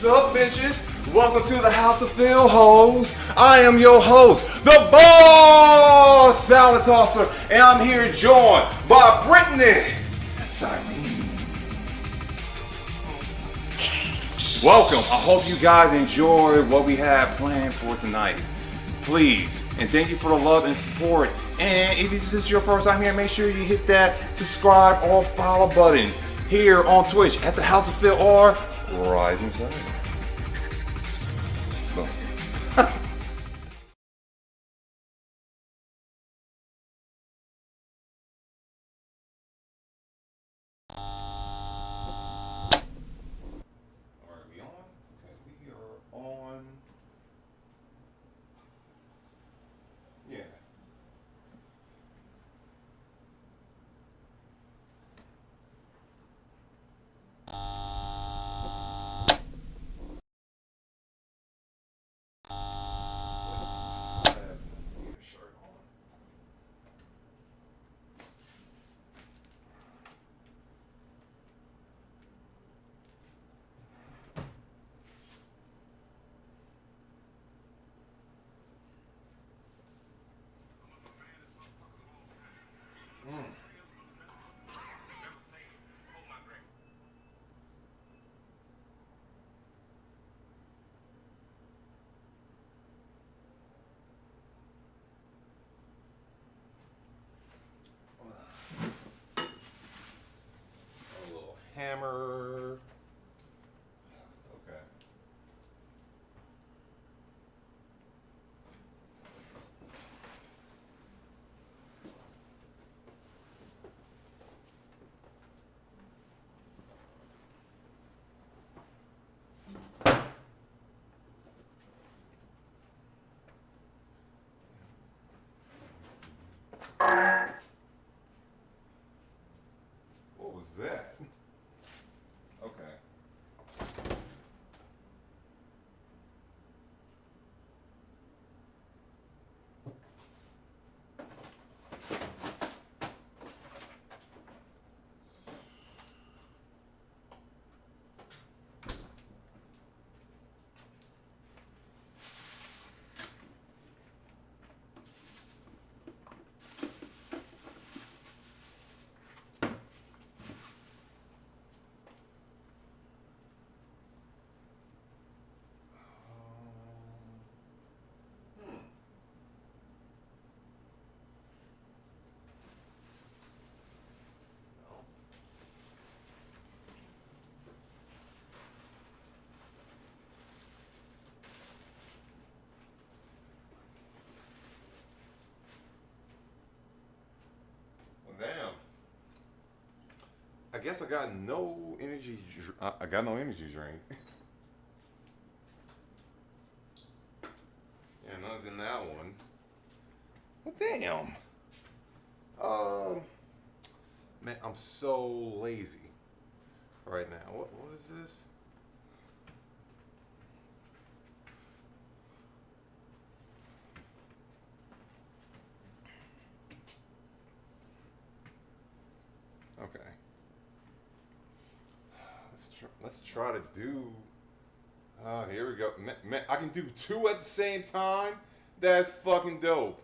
What's up, bitches? Welcome to the House of Phil Hoes. I am your host, the Boss Salad Tosser, and I'm here joined by Brittany. Welcome. I hope you guys enjoy what we have planned for tonight. Please, and thank you for the love and support. And if this is your first time here, make sure you hit that subscribe or follow button here on Twitch at the House of Phil or Rising Sun. Boom. Are we on? Okay, we are on. Yeah. guess I got no energy. I got no energy drink. Yeah, none's in that one. Well, damn. Man, I'm so lazy right now. What is this? Okay. Let's try to do. Here we go. Man, I can do two at the same time. That's fucking dope.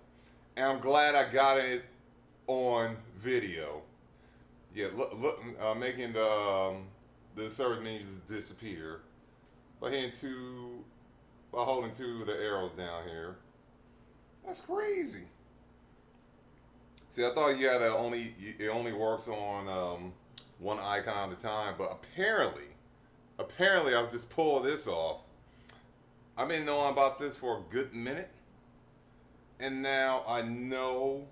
And I'm glad I got it on video. Yeah, look, making the service menus disappear by holding two of the arrows down here. That's crazy. See, I thought it only works on one icon at a time, but apparently I'll just pull this off. I've been knowing about this for a good minute, and now I know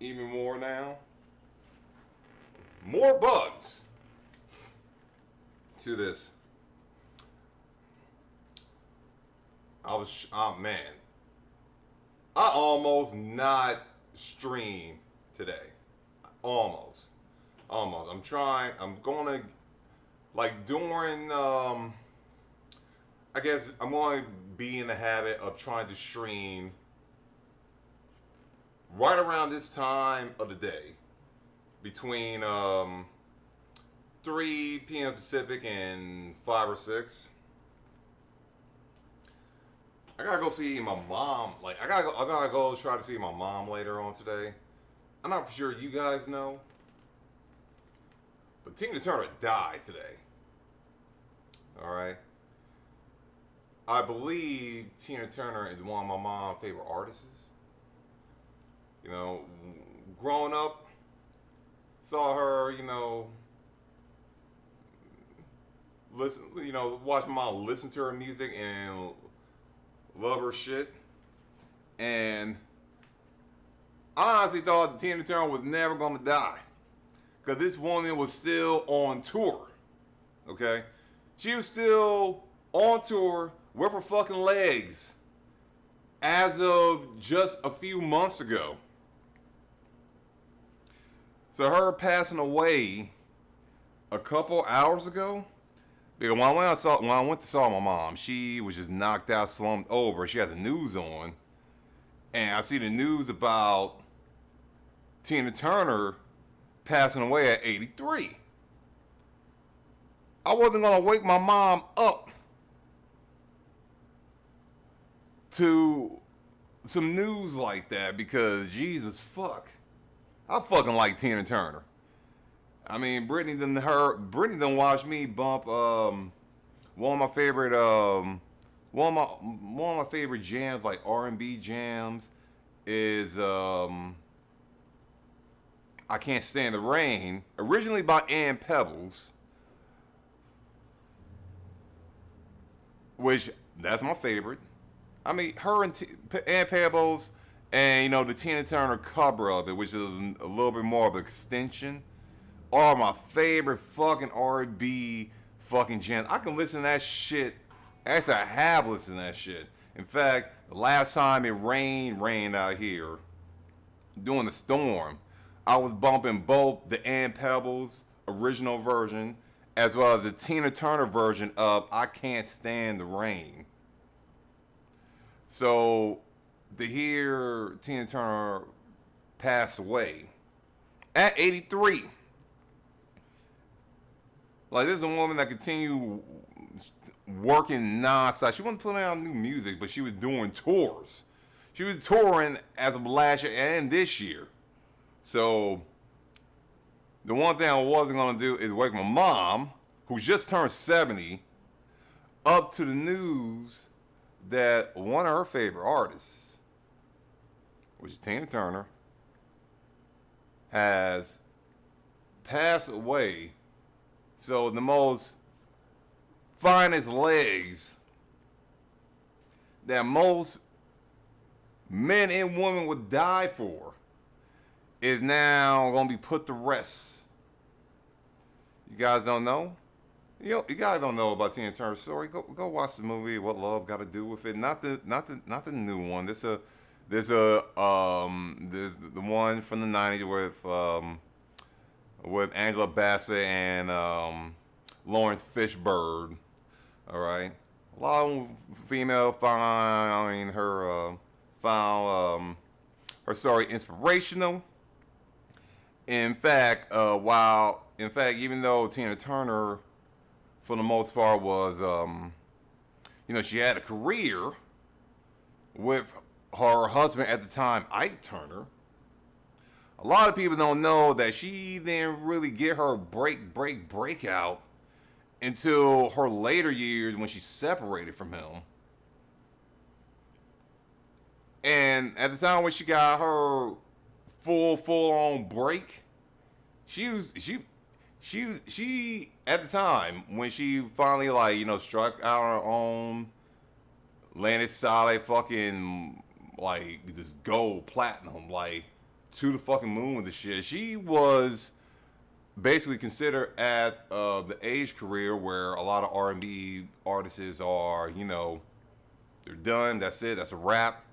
even more now. More bugs to this. Man, I almost not stream today. Almost. I'm trying. I'm gonna, like, during I guess I'm going to be in the habit of trying to stream right around this time of the day, between 3 p.m. Pacific and 5 or 6. I gotta go see my mom. Like, I gotta go try to see my mom later on today. I'm not sure you guys know, but Tina Turner died today. All right. I believe Tina Turner is one of my mom's favorite artists. You know, growing up, saw her, watch my mom listen to her music and love her shit. And I honestly thought Tina Turner was never gonna die, because this woman was still on tour. Okay? She was still on tour with her fucking legs as of just a few months ago. So her passing away a couple hours ago, because when I went to saw my mom, she was just knocked out, slumped over. She had the news on, and I see the news about Tina Turner passing away at 83. I wasn't gonna wake my mom up to some news like that, because Jesus fuck, I fucking like Tina Turner. I mean, Brittany done watched me bump one of my favorite jams, like R&B jams, is I Can't Stand the Rain, originally by Ann Pebbles, which that's my favorite. I mean, her and Ann Pebbles, and the Tina Turner cover of it, which is a little bit more of an extension, are my favorite fucking R&B fucking jams. I can listen to that shit. Actually, I have listened to that shit. In fact, the last time it rained out here during the storm, I was bumping both the Ann Pebbles original version as well as the Tina Turner version of I Can't Stand the Rain. So to hear Tina Turner pass away at 83, like, this is a woman that continued working non-stop. She wasn't putting out new music, but she was doing tours. She was touring as of last year and this year. So the one thing I wasn't going to do is wake my mom, who just turned 70, up to the news that one of her favorite artists, which is Tina Turner, has passed away. So the most finest legs that most men and women would die for is now going to be put to rest. You guys don't know? You guys don't know about Tina Turner's story. Go watch the movie. What Love Got to Do with It? Not the new one. There's the one from the '90s with Angela Bassett and Lawrence Fishburne. All right, a lot of female found her story inspirational. In fact, even though Tina Turner, for the most part, was she had a career with her husband at the time, Ike Turner. A lot of people don't know that she didn't really get her breakout until her later years when she separated from him. And at the time when she got her full on break, she at the time when she finally struck out on her own, landed solid fucking just gold platinum to the fucking moon with the shit. She was basically considered at the age career where a lot of R&B artists are, they're done. That's it. That's a wrap.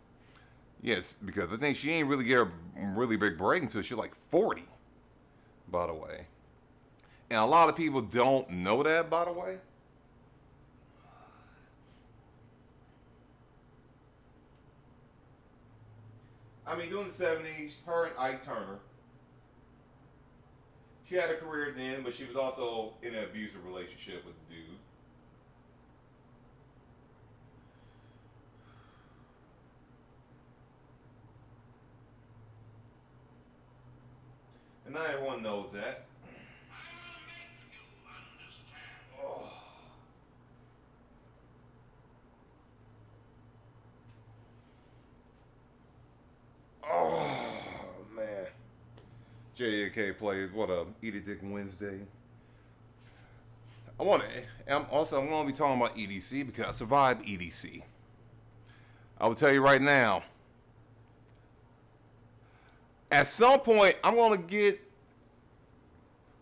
Yes, because I think she ain't really get a really big break until she's like 40, by the way. And a lot of people don't know that, by the way. I mean, during the 70s, her and Ike Turner, she had a career then, but she was also in an abusive relationship with the dude. And not everyone knows that. Oh. Oh, man. JK plays what a Eat a Dick Wednesday. I'm going to be talking about EDC because I survived EDC. I will tell you right now. At some point, I'm going to get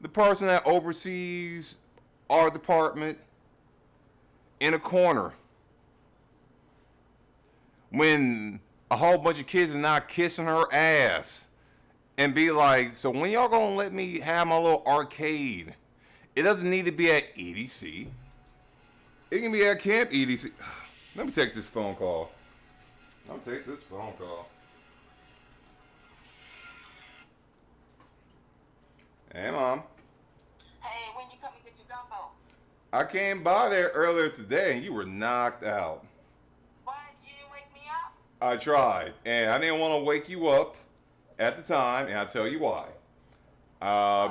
the person that oversees our department in a corner when a whole bunch of kids are not kissing her ass and be like, so when y'all gonna let me have my little arcade? It doesn't need to be at EDC. It can be at Camp EDC. Let me take this phone call. Hey, Mom. Hey, when you come and get your gumbo? I came by there earlier today and you were knocked out. Why you didn't wake me up? I tried, and I didn't want to wake you up at the time, and I'll tell you why.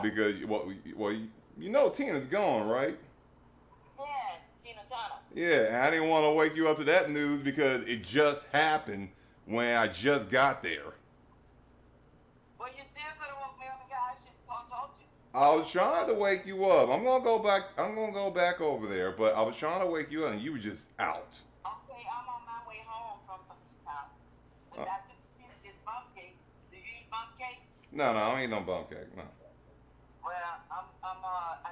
Because, Tina's gone, right? Yeah, Tina Turner. Yeah, and I didn't want to wake you up to that news because it just happened when I just got there. Well, you still could have woke me up and I should have told you. I was trying to wake you up. I'm gonna go back over there, but I was trying to wake you up, and you were just out. Okay, I'm on my way home from police house. But I took a piece of this bump cake. Do you eat bump cake? No, I don't eat no bum cake, no. Well, I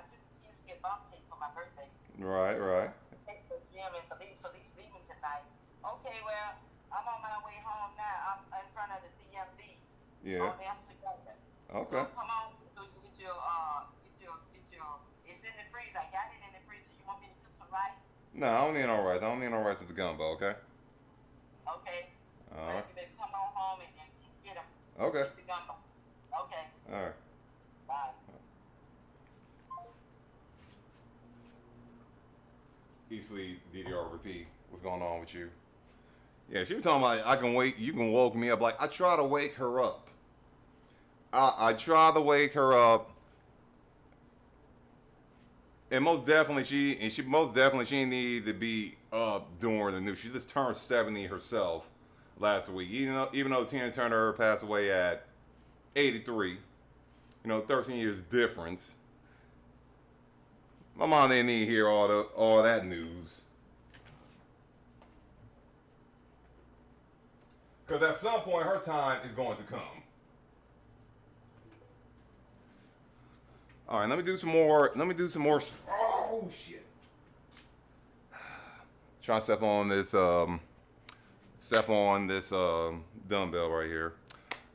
took a piece of this bump cake for my birthday. Right. Take the gym and Felice leaving tonight. Okay, well, I'm on my way home now. I'm in front of the DMV. Yeah. On there, Chicago. Okay. So come on, so you get your, it's in the freezer. I got it in the freezer. You want me to cook some rice? No, I don't need no rice. I don't need no rice with the gumbo, okay? Okay. All right. You better come on home and get them. Okay. Get the gumbo. Okay. All right. Bye. Easily DDR what's going on with you? Yeah, she was talking about you can woke me up. Like I try to wake her up. I try to wake her up. And most definitely she needed to be up during the news. She just turned 70 herself last week. Even though Tina Turner passed away at 83, 13 years difference. My mom didn't need to hear all that news. Because at some point her time is going to come. All right, let me do some more. Let me do some more. Oh shit! Trying to step on this dumbbell right here.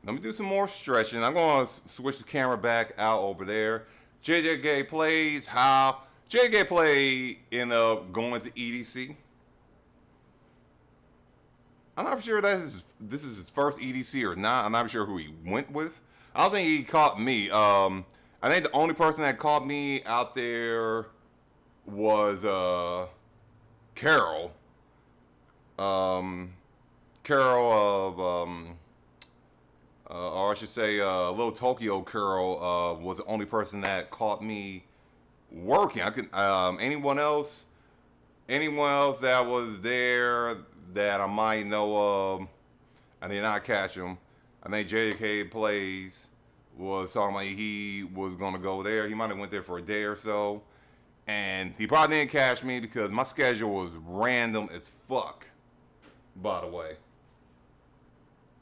Let me do some more stretching. I'm gonna switch the camera back out over there. JJ Gay plays how JJ Play ended up going to EDC. I'm not sure this is his first EDC or not. I'm not sure who he went with. I don't think he caught me. I think the only person that caught me out there was Carol. Carol of or I should say, Little Tokyo Carol was the only person that caught me working. I could anyone else that was there that I might know of, I did not catch him. I think JK Plays was talking about he was gonna go there. He might have went there for a day or so, and he probably didn't catch me because my schedule was random as fuck. By the way,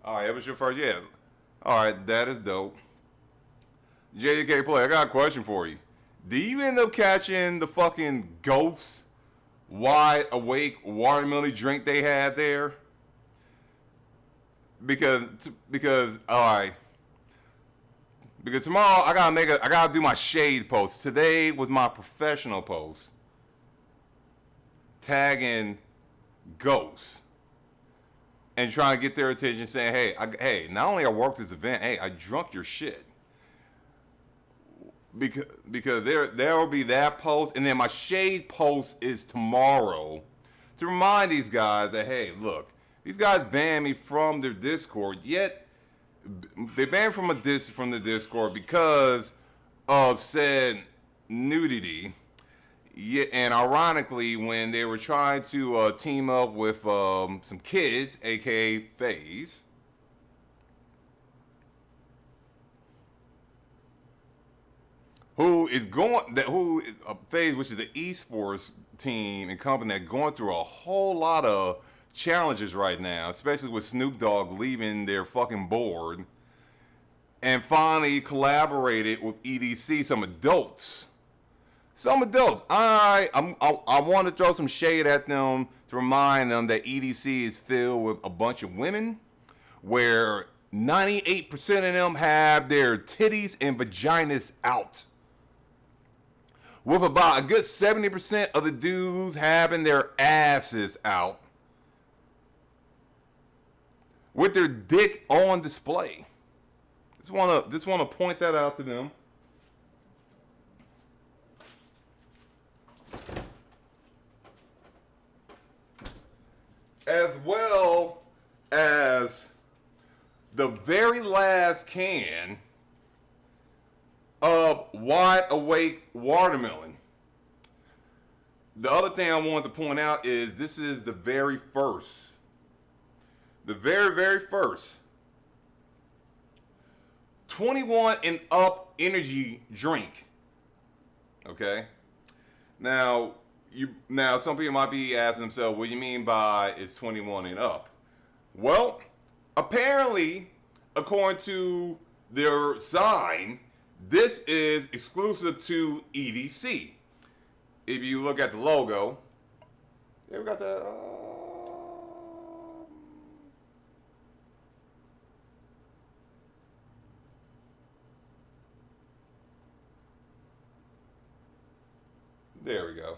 all right, it was your first, yeah. All right, that is dope. JK Play, I got a question for you. Do you end up catching the fucking Ghost Wide Awake watermelon drink they had there? Because all right. Because tomorrow I gotta do my shade post. Today was my professional post, tagging Ghosts and trying to get their attention, saying, "Hey, not only I worked this event, hey, I drunk your shit." Because there will be that post, and then my shade post is tomorrow to remind these guys that, hey, look, these guys banned me from their Discord, yet they banned from the Discord because of said nudity. Yeah, and ironically, when they were trying to team up with some kids, aka FaZe, FaZe, which is the esports team and company that's going through a whole lot of challenges right now, especially with Snoop Dogg leaving their fucking board, and finally collaborated with EDC, some adults. I want to throw some shade at them to remind them that EDC is filled with a bunch of women, where 98% of them have their titties and vaginas out, with about a good 70% of the dudes having their asses out, with their dick on display. Just want to point that out to them. As well as the very last can of Wide Awake watermelon. The other thing I wanted to point out is this is the very first 21 and up energy drink. Okay? Now some people might be asking themselves, what do you mean by it's 21 and up? Well, apparently, according to their sign, this is exclusive to EDC. If you look at the logo, there we got the. There we go.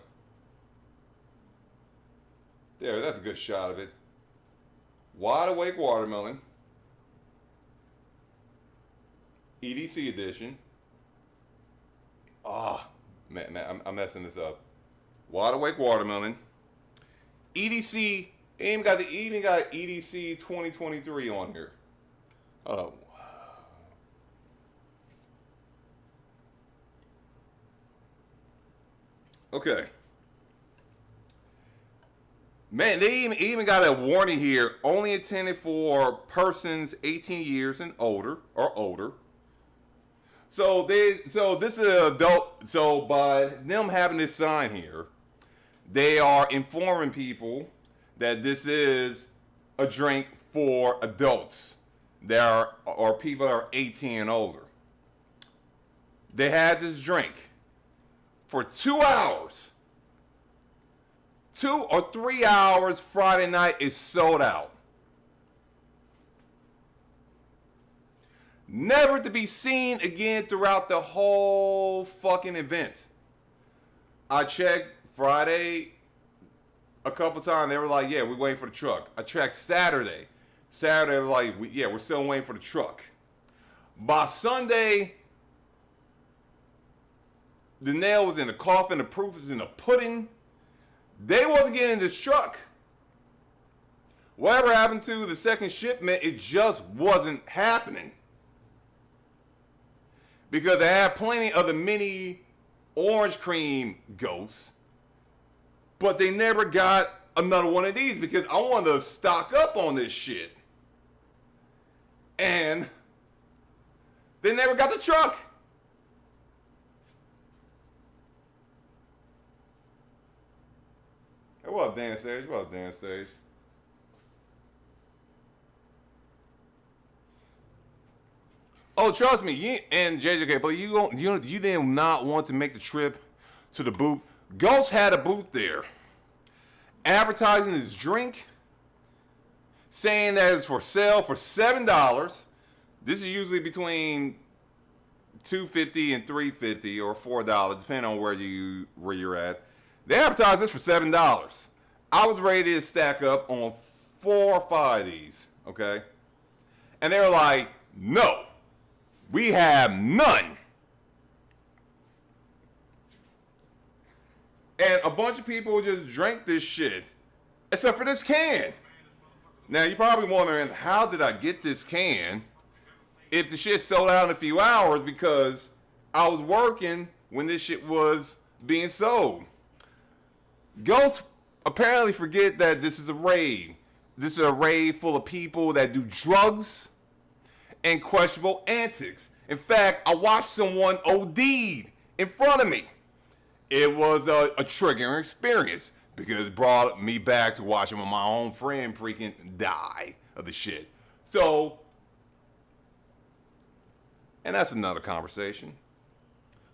There, that's a good shot of it. Wide Awake watermelon, EDC edition. Man, I'm messing this up. Wide Awake watermelon, EDC. Even got EDC 2023 on here. Oh. Okay. Man, they even got a warning here. Only intended for persons 18 years and older or older. So this is an adult. So by them having this sign here, they are informing people that this is a drink for adults that are or people that are 18 and older. They had this drink for 2 hours. 2 or 3 hours Friday night is sold out. Never to be seen again throughout the whole fucking event. I checked Friday a couple times. They were like, yeah, we're waiting for the truck. I checked Saturday. Saturday, was like, we're still waiting for the truck. By Sunday, the nail was in the coffin, the proof was in the pudding. They wasn't getting this truck. Whatever happened to the second shipment, it just wasn't happening. Because they had plenty of the mini orange cream ghosts, but they never got another one of these because I wanted to stock up on this shit. And they never got the truck. Hey, what up, Dan Stage? What up, Dan Stage? Oh, trust me, you and JJK, but you did not want to make the trip to the booth. Ghost had a booth there, advertising his drink, saying that it's for sale for $7. This is usually between $2.50 and $3.50 or $4, depending on where you're at. They advertised this for $7. I was ready to stack up on 4 or 5 of these, okay? And they were like, no. We have none. And a bunch of people just drank this shit, except for this can. Now, you're probably wondering, how did I get this can if the shit sold out in a few hours? Because I was working when this shit was being sold. Ghosts apparently forget that this is a rave. This is a rave full of people that do drugs and questionable antics. In fact, I watched someone OD'd in front of me. It was a triggering experience because it brought me back to watching my own friend freaking die of the shit. So, and that's another conversation.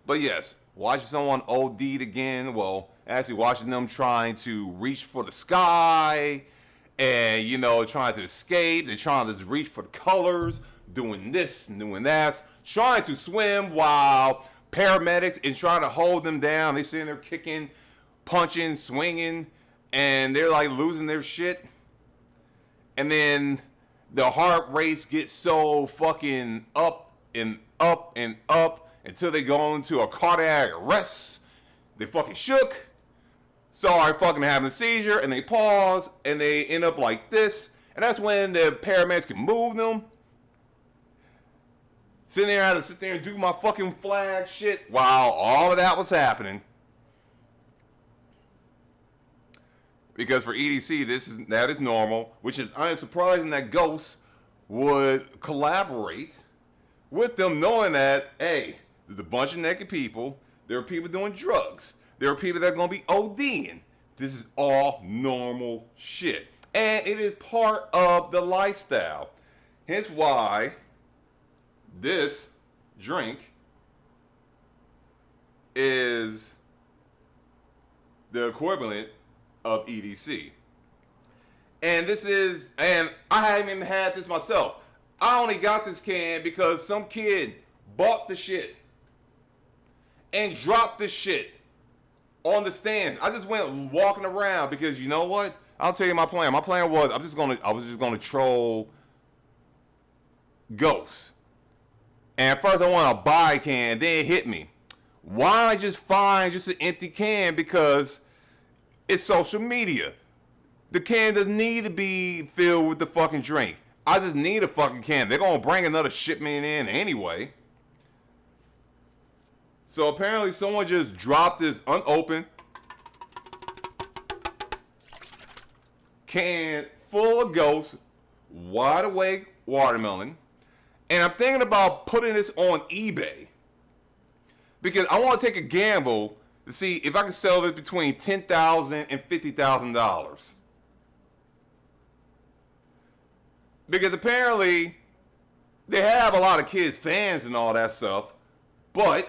But yes, watching someone OD'd again, well, actually watching them trying to reach for the sky and, trying to escape. They're trying to just reach for the colors, doing this and doing that, trying to swim while paramedics and trying to hold them down. They sitting there kicking, punching, swinging, and they're like losing their shit. And then the heart rates get so fucking up and up and up until they go into a cardiac arrest. They fucking shook, sorry fucking having a seizure, and they pause and they end up like this. And that's when the paramedics can move them. Sitting there, I had to sit there and do my fucking flag shit while all of that was happening. Because for EDC, that is normal, which is unsurprising that Ghosts would collaborate with them, knowing that, hey, there's a bunch of naked people, there are people doing drugs, there are people that are going to be ODing. This is all normal shit. And it is part of the lifestyle. Hence why this drink is the equivalent of EDC. And I haven't even had this myself. I only got this can because some kid bought the shit and dropped the shit on the stands. I just went walking around because you know what? I'll tell you my plan. My plan was I was just gonna troll Ghosts. And at first I want to buy a can, then it hit me. Why not just find just an empty can? Because it's social media. The can doesn't need to be filled with the fucking drink. I just need a fucking can. They're going to bring another shipment in anyway. So apparently someone just dropped this unopened can full of Ghosts, wide awake watermelon. And I'm thinking about putting this on eBay because I want to take a gamble to see if I can sell this between $10,000 and $50,000. Because apparently they have a lot of kids fans and all that stuff, but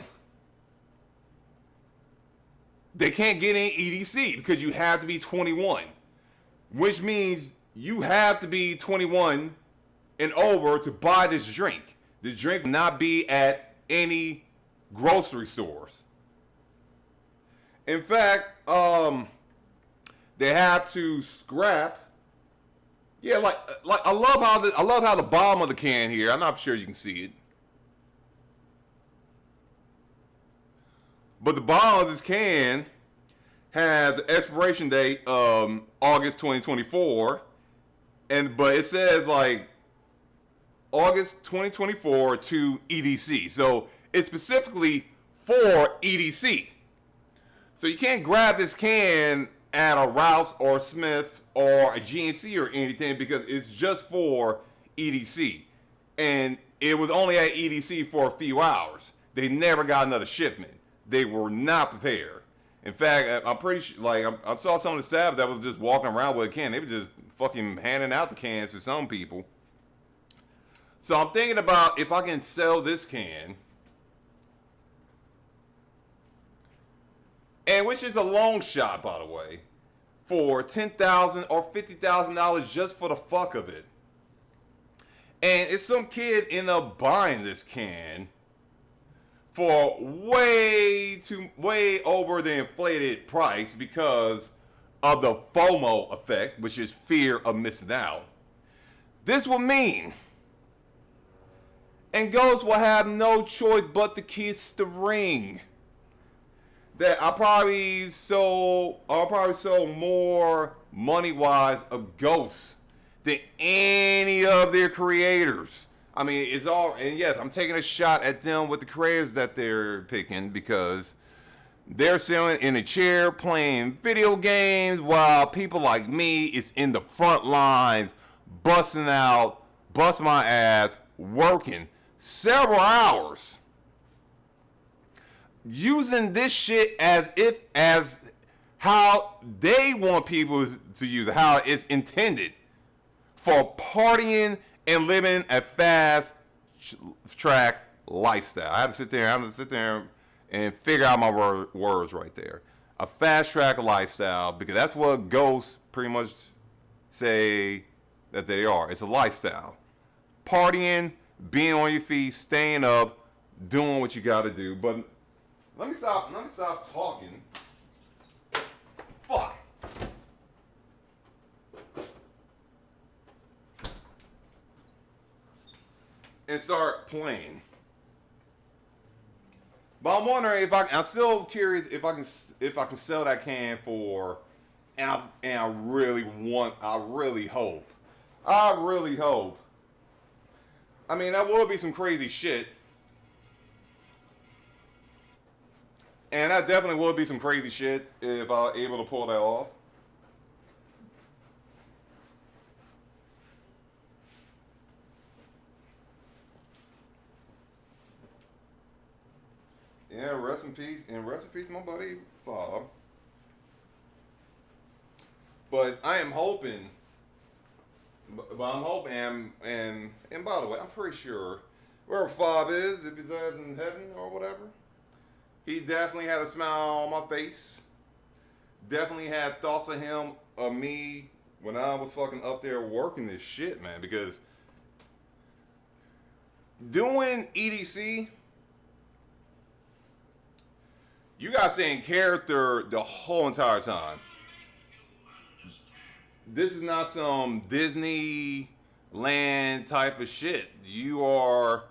they can't get in EDC because you have to be 21, which means you have to be 21 and over to buy this drink. This drink will not be at any grocery stores. In fact, they have to scrap. Yeah, like I love how the bottom of the can here. I'm not sure you can see it, but the bottom of this can has an expiration date August 2024, but it says like August 2024 to EDC. So it's specifically for EDC. So you can't grab this can at a Ralph's or Smith or a GNC or anything because it's just for EDC. And it was only at EDC for a few hours. They never got another shipment. They were not prepared. In fact, I'm pretty sure, like, I saw some of the staff that was just walking around with a can. They were just fucking handing out the cans to some people. So I'm thinking about if I can sell this can, and which is a long shot, by the way, for $10,000 or $50,000 just for the fuck of it. And if some kid end up buying this can for way over the inflated price because of the FOMO effect, which is fear of missing out, this will mean, and Ghost will have no choice but to kiss the ring, that I'll probably sell more money-wise of Ghosts than any of their creators. I mean, it's all, and yes, I'm taking a shot at them with the creators that they're picking because they're sitting in a chair playing video games while people like me is in the front lines, busting my ass, working several hours, using this shit as how they want people to use it, how it's intended for partying and living a fast track lifestyle. I had to sit there and figure out my words right there. A fast track lifestyle, because that's what ghosts pretty much say that they are. It's a lifestyle. Partying, being on your feet, staying up, doing what you gotta do. But let me stop talking. Fuck. And start playing. But I'm wondering if I'm still curious if I can sell that can for, and I really hope. I mean, that would be some crazy shit. And that definitely would be some crazy shit if I was able to pull that off. Yeah, rest in peace, my buddy Fob. But I am hoping, and by the way, I'm pretty sure wherever Fob is, if he's in heaven or whatever, he definitely had a smile on my face. Definitely had thoughts of him, of me, when I was fucking up there working this shit, man. Because doing EDC, you gotta stay in character the whole entire time. This is not some Disneyland type of shit. You are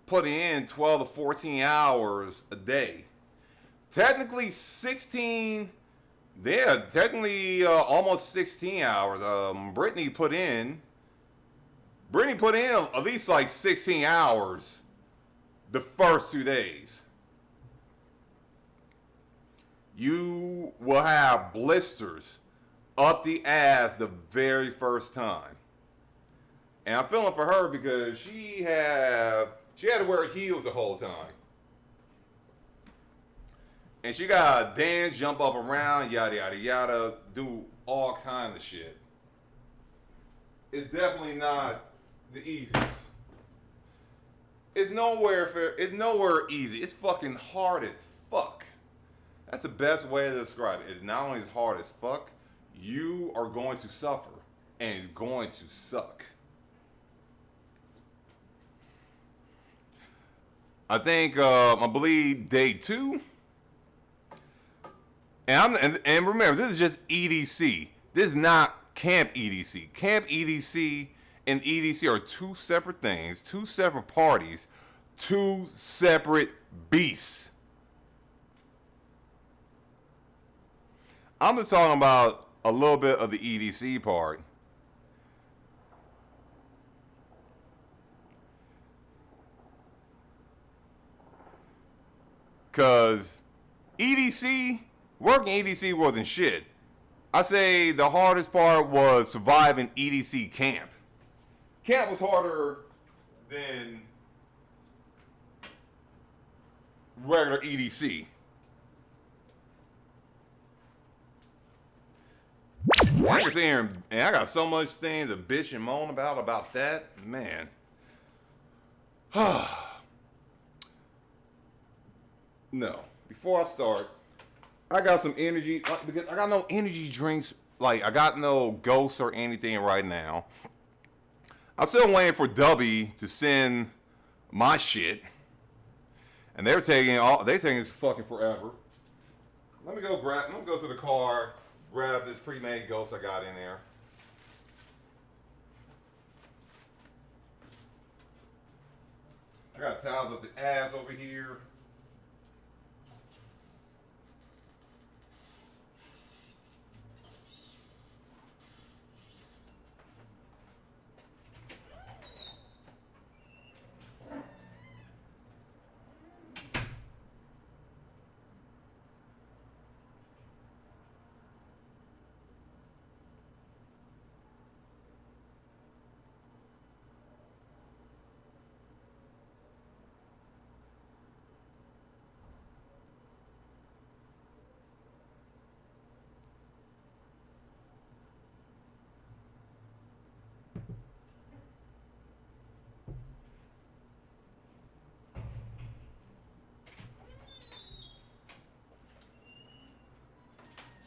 putting in 12 to 14 hours a day. Technically 16, almost 16 hours. Brittany put in at least like 16 hours the first 2 days. You will have blisters up the ass the very first time. And I'm feeling for her because she had to wear heels the whole time. And she got to dance, jump up around, yada, yada, yada, do all kind of shit. It's definitely not the easiest. It's nowhere easy. It's fucking hard as fuck. That's the best way to describe it. It's not only hard as fuck, you are going to suffer, and it's going to suck. I think I believe day 2. And remember, this is just EDC. This is not Camp EDC. Camp EDC and EDC are two separate things, two separate parties, two separate beasts. I'm just talking about a little bit of the EDC part. Because working EDC wasn't shit. I say the hardest part was surviving EDC camp. Camp was harder than regular EDC. I can sit here and I got so much things to bitch and moan about that, man. No. Before I start, I got some energy, because I got no energy drinks, like I got no ghosts or anything right now. I'm still waiting for Dubby to send my shit, and they're taking this fucking forever. Let me go to the car, grab this pre-made ghost I got in there. I got towels up the ass over here.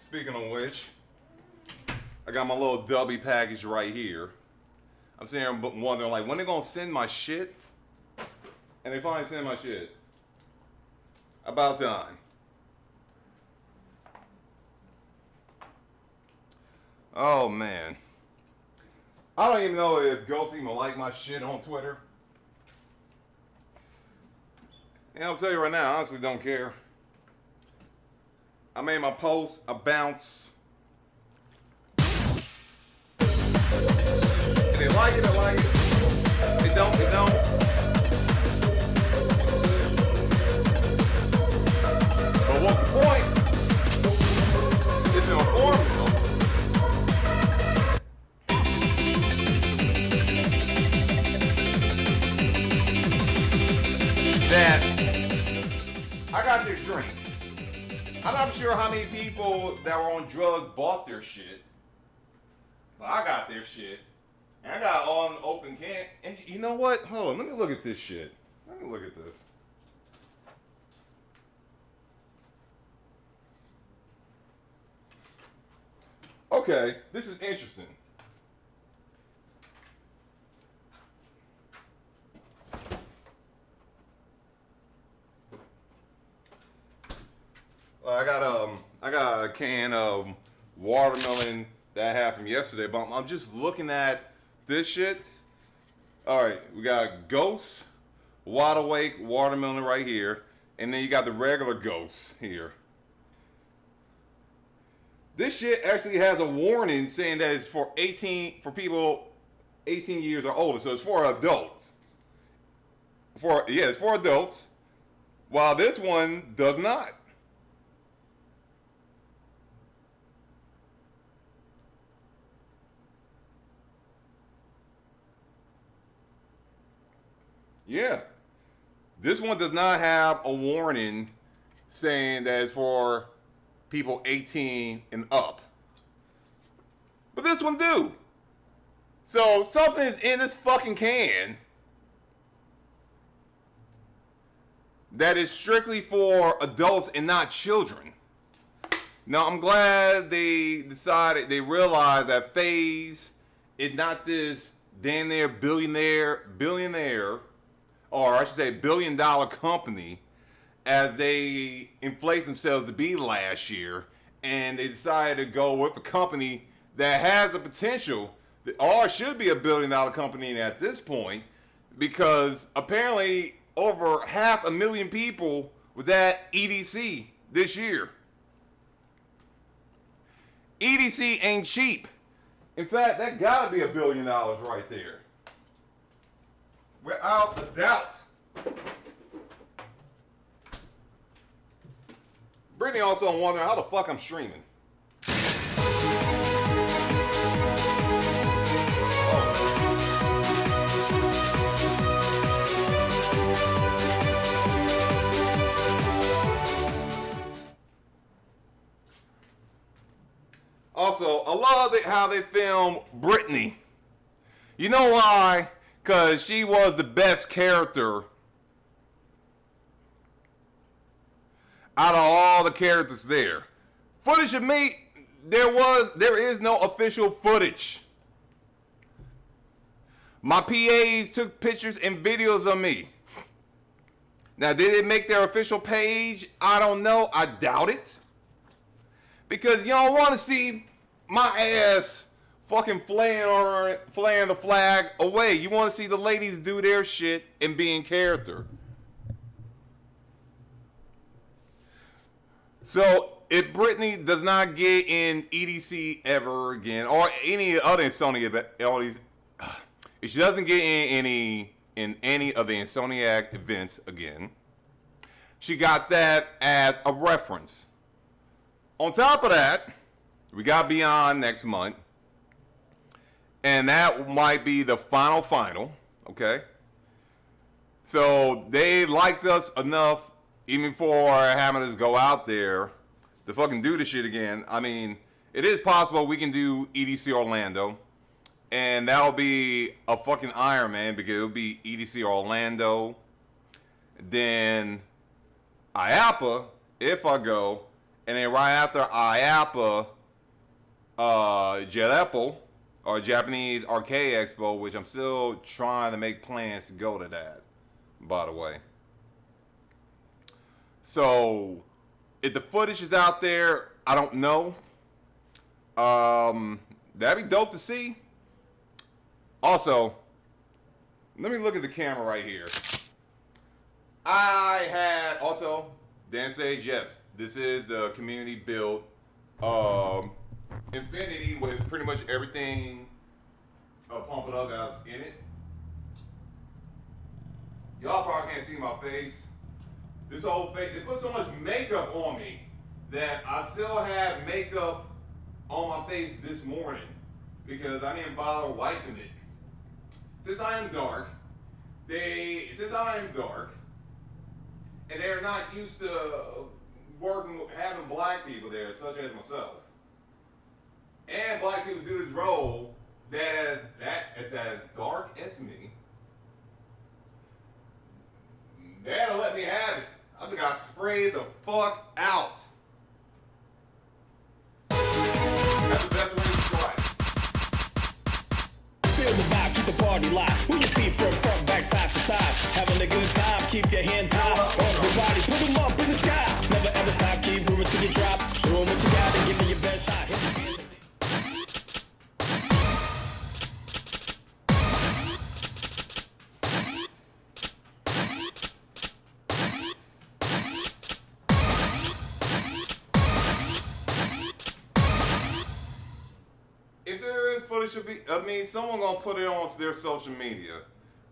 Speaking of which, I got my little Dubby package right here. I'm sitting here wondering, like, when they gonna send my shit? And they finally send my shit. About time. Oh, man. I don't even know if Ghost even like my shit on Twitter. And I'll tell you right now, I honestly don't care. I made my post, I bounce. If they like it, they like it. If they don't, they don't. But what's the point? It's to inform them. That I got their drink. I'm not sure how many people that were on drugs bought their shit, but I got their shit, and I got all an open can. And you know what? Hold on, let me look at this shit. Let me look at this. Okay, this is interesting. I got a can of watermelon that I had from yesterday, but I'm just looking at this shit. All right, we got Ghost, Wide Awake, watermelon right here, and then you got the regular Ghost here. This shit actually has a warning saying that it's for people 18 years or older, so it's for adults. It's for adults, while this one does not. Yeah. This one does not have a warning saying that it's for people 18 and up. But this one do. So something is in this fucking can that is strictly for adults and not children. Now, I'm glad they realized that FaZe is not this damn near billionaire, or I should say billion-dollar company, as they inflate themselves to be last year, and they decided to go with a company that has the potential, or should be a billion-dollar company at this point, because apparently over 500,000 people was at EDC this year. EDC ain't cheap. In fact, that gotta be $1 billion right there. Without a doubt. Brittany also wondering how the fuck I'm streaming. Also, I love how they filmed Brittany. You know why? Because she was the best character out of all the characters there. Footage of me, there is no official footage. My PAs took pictures and videos of me. Now, did it make their official page? I don't know. I doubt it. Because y'all want to see my ass fucking flaying the flag away. You want to see the ladies do their shit and be in character. So, if Brittany does not get in EDC ever again, or any other Insomniac, if she doesn't get in any of the Insomniac events again, she got that as a reference. On top of that, we got Beyond next month. And that might be the final, okay? So they liked us enough, even before having us go out there, to fucking do this shit again. I mean, it is possible we can do EDC Orlando. And that'll be a fucking Iron Man, because it'll be EDC Orlando. Then IAPA, if I go. And then right after IAPA, JEDEPO, or Japanese Arcade Expo, which I'm still trying to make plans to go to that, by the way. So, if the footage is out there, I don't know. That'd be dope to see. Also, let me look at the camera right here. I had also, Dan says yes. This is the community build Infinity with pretty much everything Pump It Up that's in it. Y'all probably can't see my face. This whole face, they put so much makeup on me that I still have makeup on my face this morning because I didn't bother wiping it. Since I am dark, and they're not used to having black people there, such as myself. And black people do this role that is as dark as me. They'll let me have it. I think I sprayed the fuck out. That's the best way to try it. Feel the vibe, keep the party live. Move your feet from front, back, side to side. Having a good time, keep your hands high. Everybody, put them up in the sky. Never ever stop, keep moving till you drop. Show them what you got and give me your best shot. Hit the hands. If there is footage, someone gonna put it on their social media,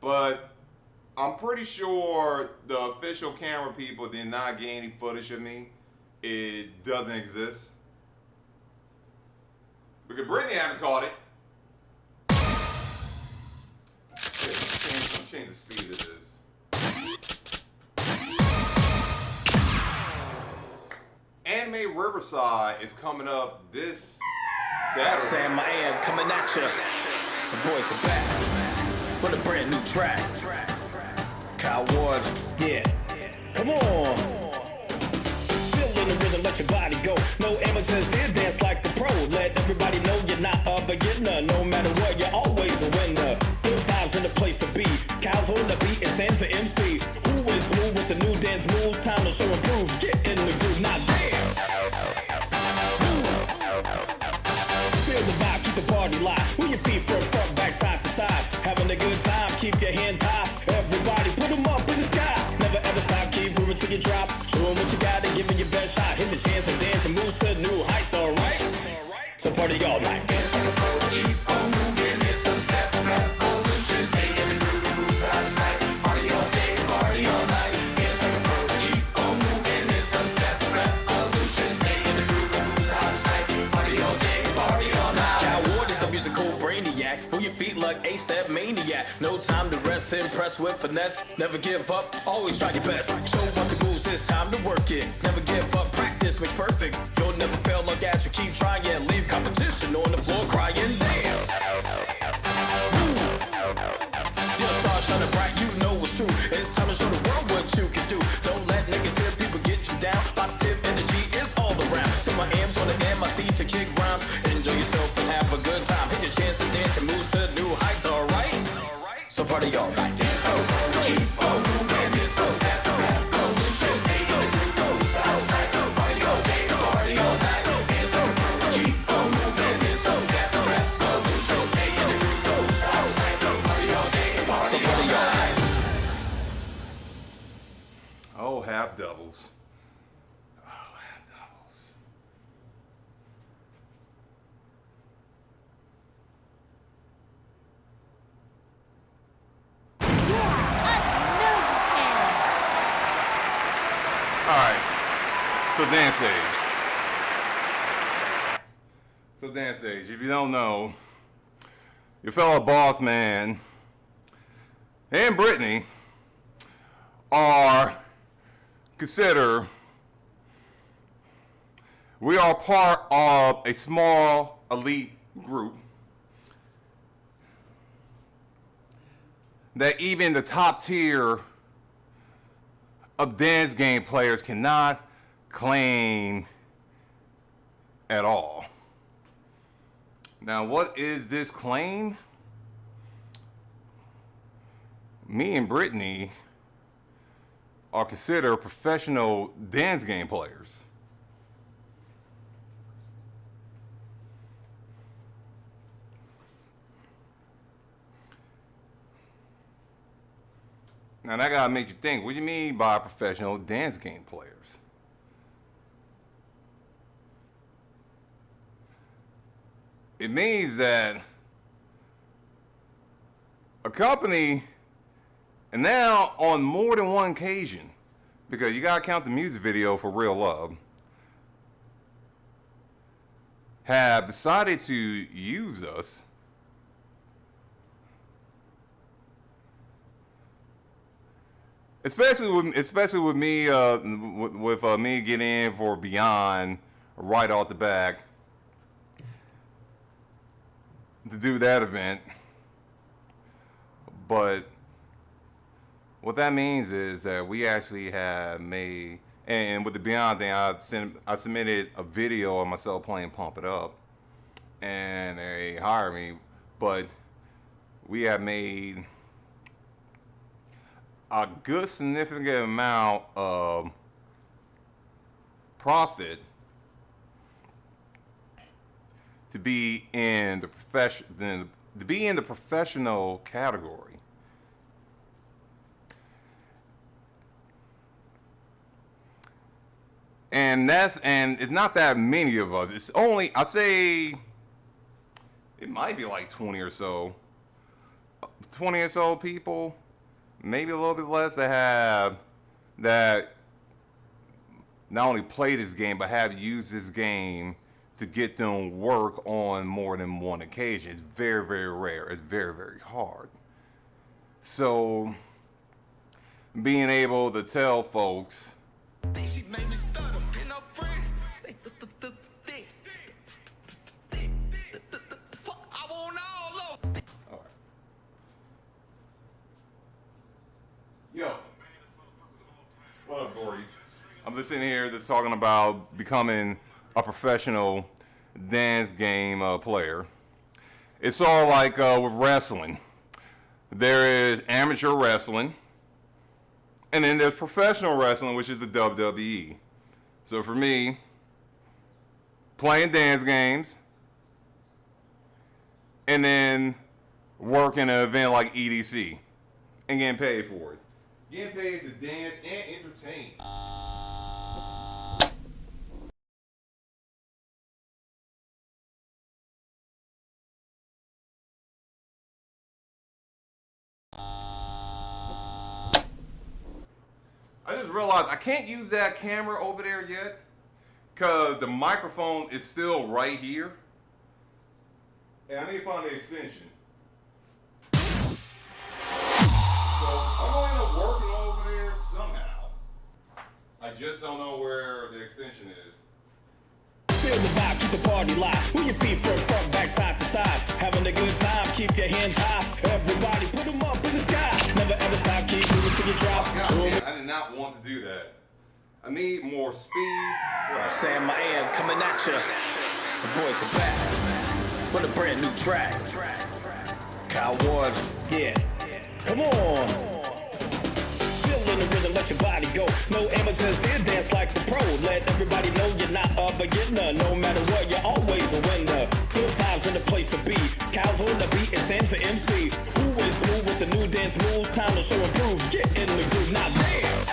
but I'm pretty sure the official camera people did not get any footage of me. It doesn't exist because Brittany haven't caught it. Let's change the speed of this. Anime Riverside is coming up this Saturday. Sam, my am coming at ya. The boys are back with a brand new track. Kyle Ward, yeah. Come on. Feel in the rhythm, let your body go. No amateurs here, dance like the pro. Let everybody know you're not a beginner. No matter what, you're always a winner. Good vibes in the place to be. Cows on the beat and stands for MC. Who is smooth with the new dance moves? Time to show and prove. Get in the groove, not dance. Feel the vibe, keep the party live. Move your feet from front, back, side to side. Having a good time, keep your hands high. Everybody put them up in the sky. Never ever stop, keep grooving till you drop. Show them what you got and give it your best shot. Here's a chance to dance and move to new heights, alright? So party all night. Dance on the floor, keep on moving. It's a step revolution. Stay in the groove, the moves out of sight. Party all day, party all night. Dance on the floor, keep on moving. It's a step revolution. Stay in the groove, the moves out of sight. Party all day, party all night. Coward is the musical brainiac. Move your feet like A-step maniac. No time to rest, impress with finesse. Never give up, always try your best. Show what the moves, it's time to work it. Never give up, practice makes perfect. You'll never fail, long as you keep trying. Leave competition on the floor crying, damn. You're a star shining bright, you know what's true. It's time to show the world what you can do. Don't let negative people get you down. Positive energy is all around. Set my amps on the MIC to kick rhymes. Enjoy yourself and have a good time. Hit your chance to dance and move to new heights, alright? So party all night. Dance on, keep on moving. It's a step revolution. Stay in the groove, goes outside. Party all day, party all night. Dance on, keep on moving. It's a step revolution. Stay in the groove, goes outside. Party all day, party all night. Oh, half doubles. Oh, half doubles. All right. So dance stage. If you don't know, your fellow boss man and Brittany are we are part of a small elite group that even the top tier of dance game players cannot claim at all. Now, what is this claim? Me and Brittany are considered professional dance game players. Now that gotta make you think, what do you mean by professional dance game players? It means that a company, and now on more than one occasion, because you gotta count the music video for Real Love, have decided to use us especially with me with me getting in for Beyond right off the back to do that event. But what that means is that we actually have made, and with the Beyond thing, I submitted a video of myself playing Pump It Up, and they hired me. But we have made a good significant amount of profit to be in the professional category. And it's not that many of us. It's only, I say, it might be like 20 or so people, maybe a little bit less, that not only play this game, but have used this game to get them work on more than one occasion. It's very, very rare. It's very, very hard. So being able to tell folks, yo, what up, Gordy? I'm just sitting here just talking about becoming a professional dance game player. It's all like with wrestling. There is amateur wrestling, and then there's professional wrestling, which is the WWE. So for me, playing dance games, and then working an event like EDC, and getting paid for it. Getting paid to dance and entertain. I just realized I can't use that camera over there yet because the microphone is still right here. And I need to find the extension. So I'm going to end up working over there somehow. I just don't know where the extension is. Feel the vibe, keep the party live. Move your feet front, back, side to side. Having a good time, keep your hands high. Everybody put them up in the sky. Never ever stop, keep moving till you drop. I did not want to do that. I need more speed. Sam, I am coming at ya. The boys are back with a brand new track. Kyle Ward, yeah. Come on. Feel in the rhythm, let your body go. No amateurs here, dance like the pro. Let everybody know you're not a beginner. No matter what, you're always a winner. Good vibes in the place to be. Kyle's on the beat and Sam for MC. Who is smooth with the new dance moves? Time to show and prove. Get in the groove, now dance.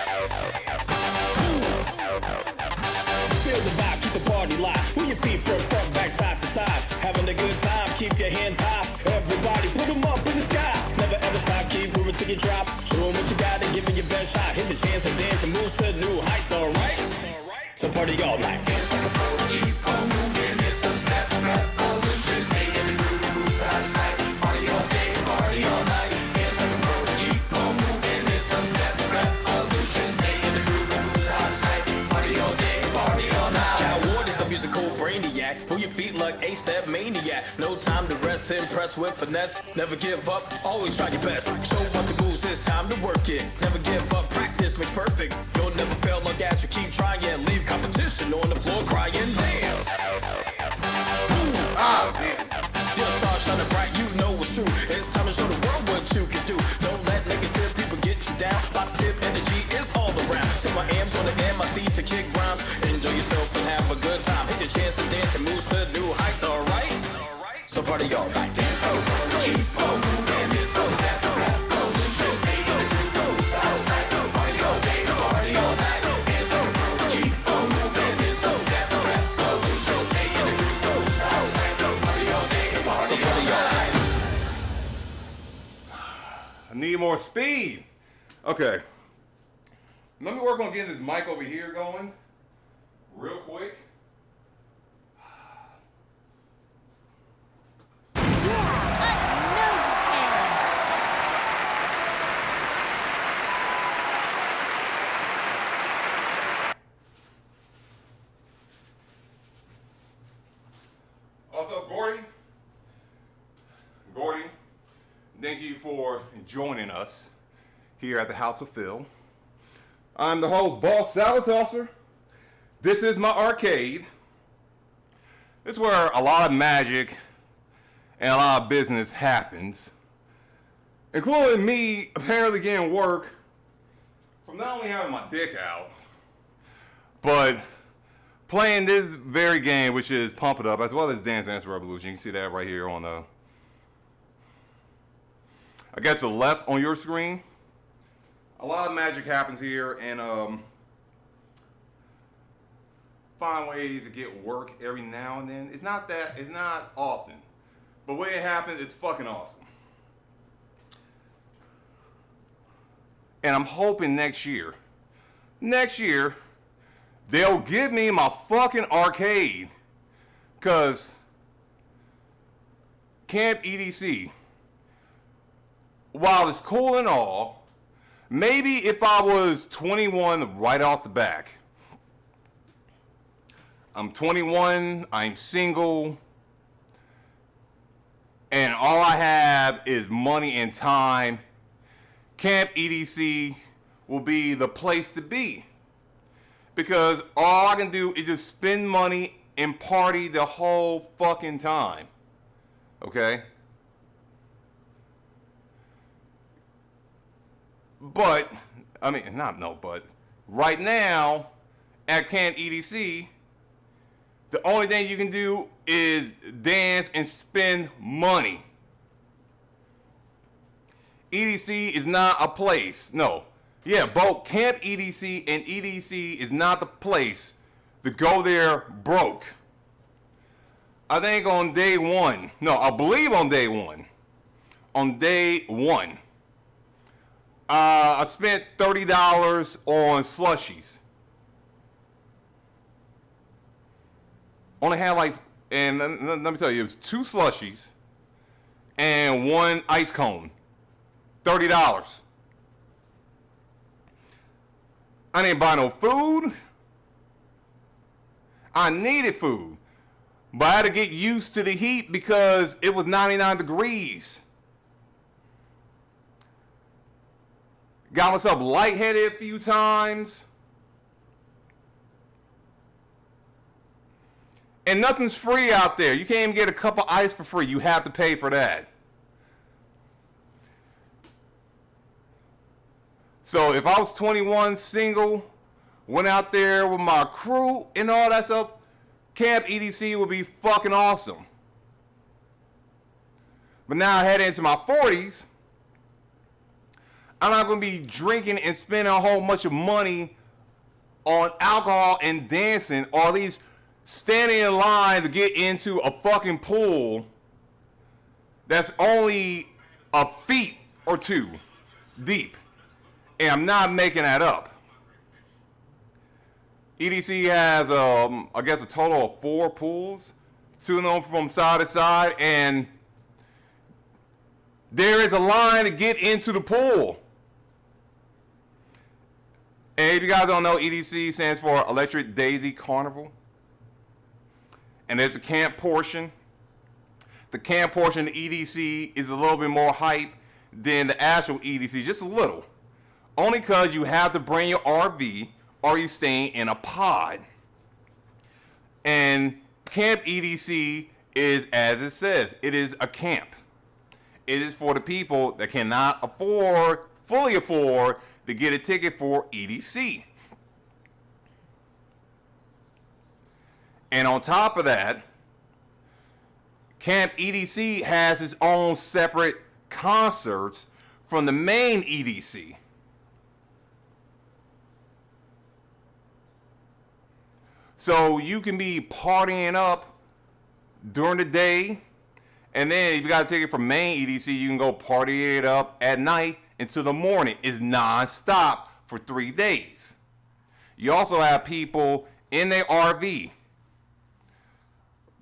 Feel the vibe, keep the party live. Move your feet front, back, side to side. Having a good time, keep your hands high. Everybody put them up in the sky. Never ever stop, keep moving till you drop. Show them what you got and give it your best shot. Here's a chance to dance and move to new heights, alright? So party all night. Dance like a pro, keep on moving. It's a step revolution. Stay in the groove, moves out of sight. Party all day, party all night. Dance like a pro, keep on moving. It's a step revolution. Stay in the groove, moves out of sight. Party all day, party all night. Kyle Ward is the musical brainiac. Move your feet like A-step maniac. No time to rest, impress with finesse. Never give up, always try your best. Show what the moves, it's time to work it. Never give up, practice makes perfect. You'll never fail long as you keep trying. Leave competition on the floor crying, damn. Ah, man. Your star shining bright, you know it's true. It's time to show the world what you can do. Don't let negative people get you down. Positive energy is all around. Set my amps on the MIC to kick rhymes. Enjoy yourself and have a good time. Hit your chance to dance and move to new heights, alright? So party all night. Dance so keep on moving. It's a step revolution. Stay in the groove, moves out of sight. Party all day, party all night. Dance so keep on moving. It's a step revolution. Stay in the groove, moves out of sight. Party all day, party all night. I need more speed. Okay. Let me work on getting this mic over here going real quick. Also, Gordy, thank you for joining us here at the House of Phil. I'm the host, Boss Salad Tosser. This is my arcade. This is where a lot of magic and a lot of business happens, including me apparently getting work from not only having my dick out, but playing this very game, which is Pump It Up, as well as Dance Dance Revolution. You can see that right here on the, I guess, the left on your screen. A lot of magic happens here, and find ways to get work every now and then. It's not often, but when it happens, it's fucking awesome. And I'm hoping next year, they'll give me my fucking arcade, cause Camp EDC, while it's cool and all, maybe if I was 21 right off the back. I'm 21, I'm single, and all I have is money and time. Camp EDC will be the place to be. because all I can do is just spend money and party the whole fucking time. Okay? But, I mean, but, right now, at Camp EDC, the only thing you can do is dance and spend money. EDC is not a place. No. Yeah, both Camp EDC and EDC is not the place to go there broke. I think on day one, no, I believe on day one, I spent $30 on slushies. Only had like, and let me tell you, it was 2 slushies and 1 ice cone. $30. I didn't buy no food. I needed food. But I had to get used to the heat because it was 99 degrees. Got myself lightheaded a few times. And nothing's free out there. You can't even get a cup of ice for free. You have to pay for that. So if I was 21, single, went out there with my crew and all that stuff, Camp EDC would be fucking awesome. But now I head into my 40s, I'm not going to be drinking and spending a whole bunch of money on alcohol and dancing, or at least standing in line to get into a fucking pool that's only a feet or 2 deep. And I'm not making that up. EDC has, I guess, a total of 4 pools, 2 of them from side to side, and there is a line to get into the pool. And if you guys don't know, EDC stands for Electric Daisy Carnival. And there's a camp portion. The camp portion of EDC is a little bit more hype than the actual EDC, just a little. Only because you have to bring your RV or you staying in a pod. And Camp EDC is, as it says, it is a camp. It is for the people that cannot fully afford to get a ticket for EDC. And on top of that, Camp EDC has its own separate concerts from the main EDC. So you can be partying up during the day, and then if you got a ticket for main EDC, you can go party it up at night until the morning. It's non-stop for 3 days. You also have people in their RV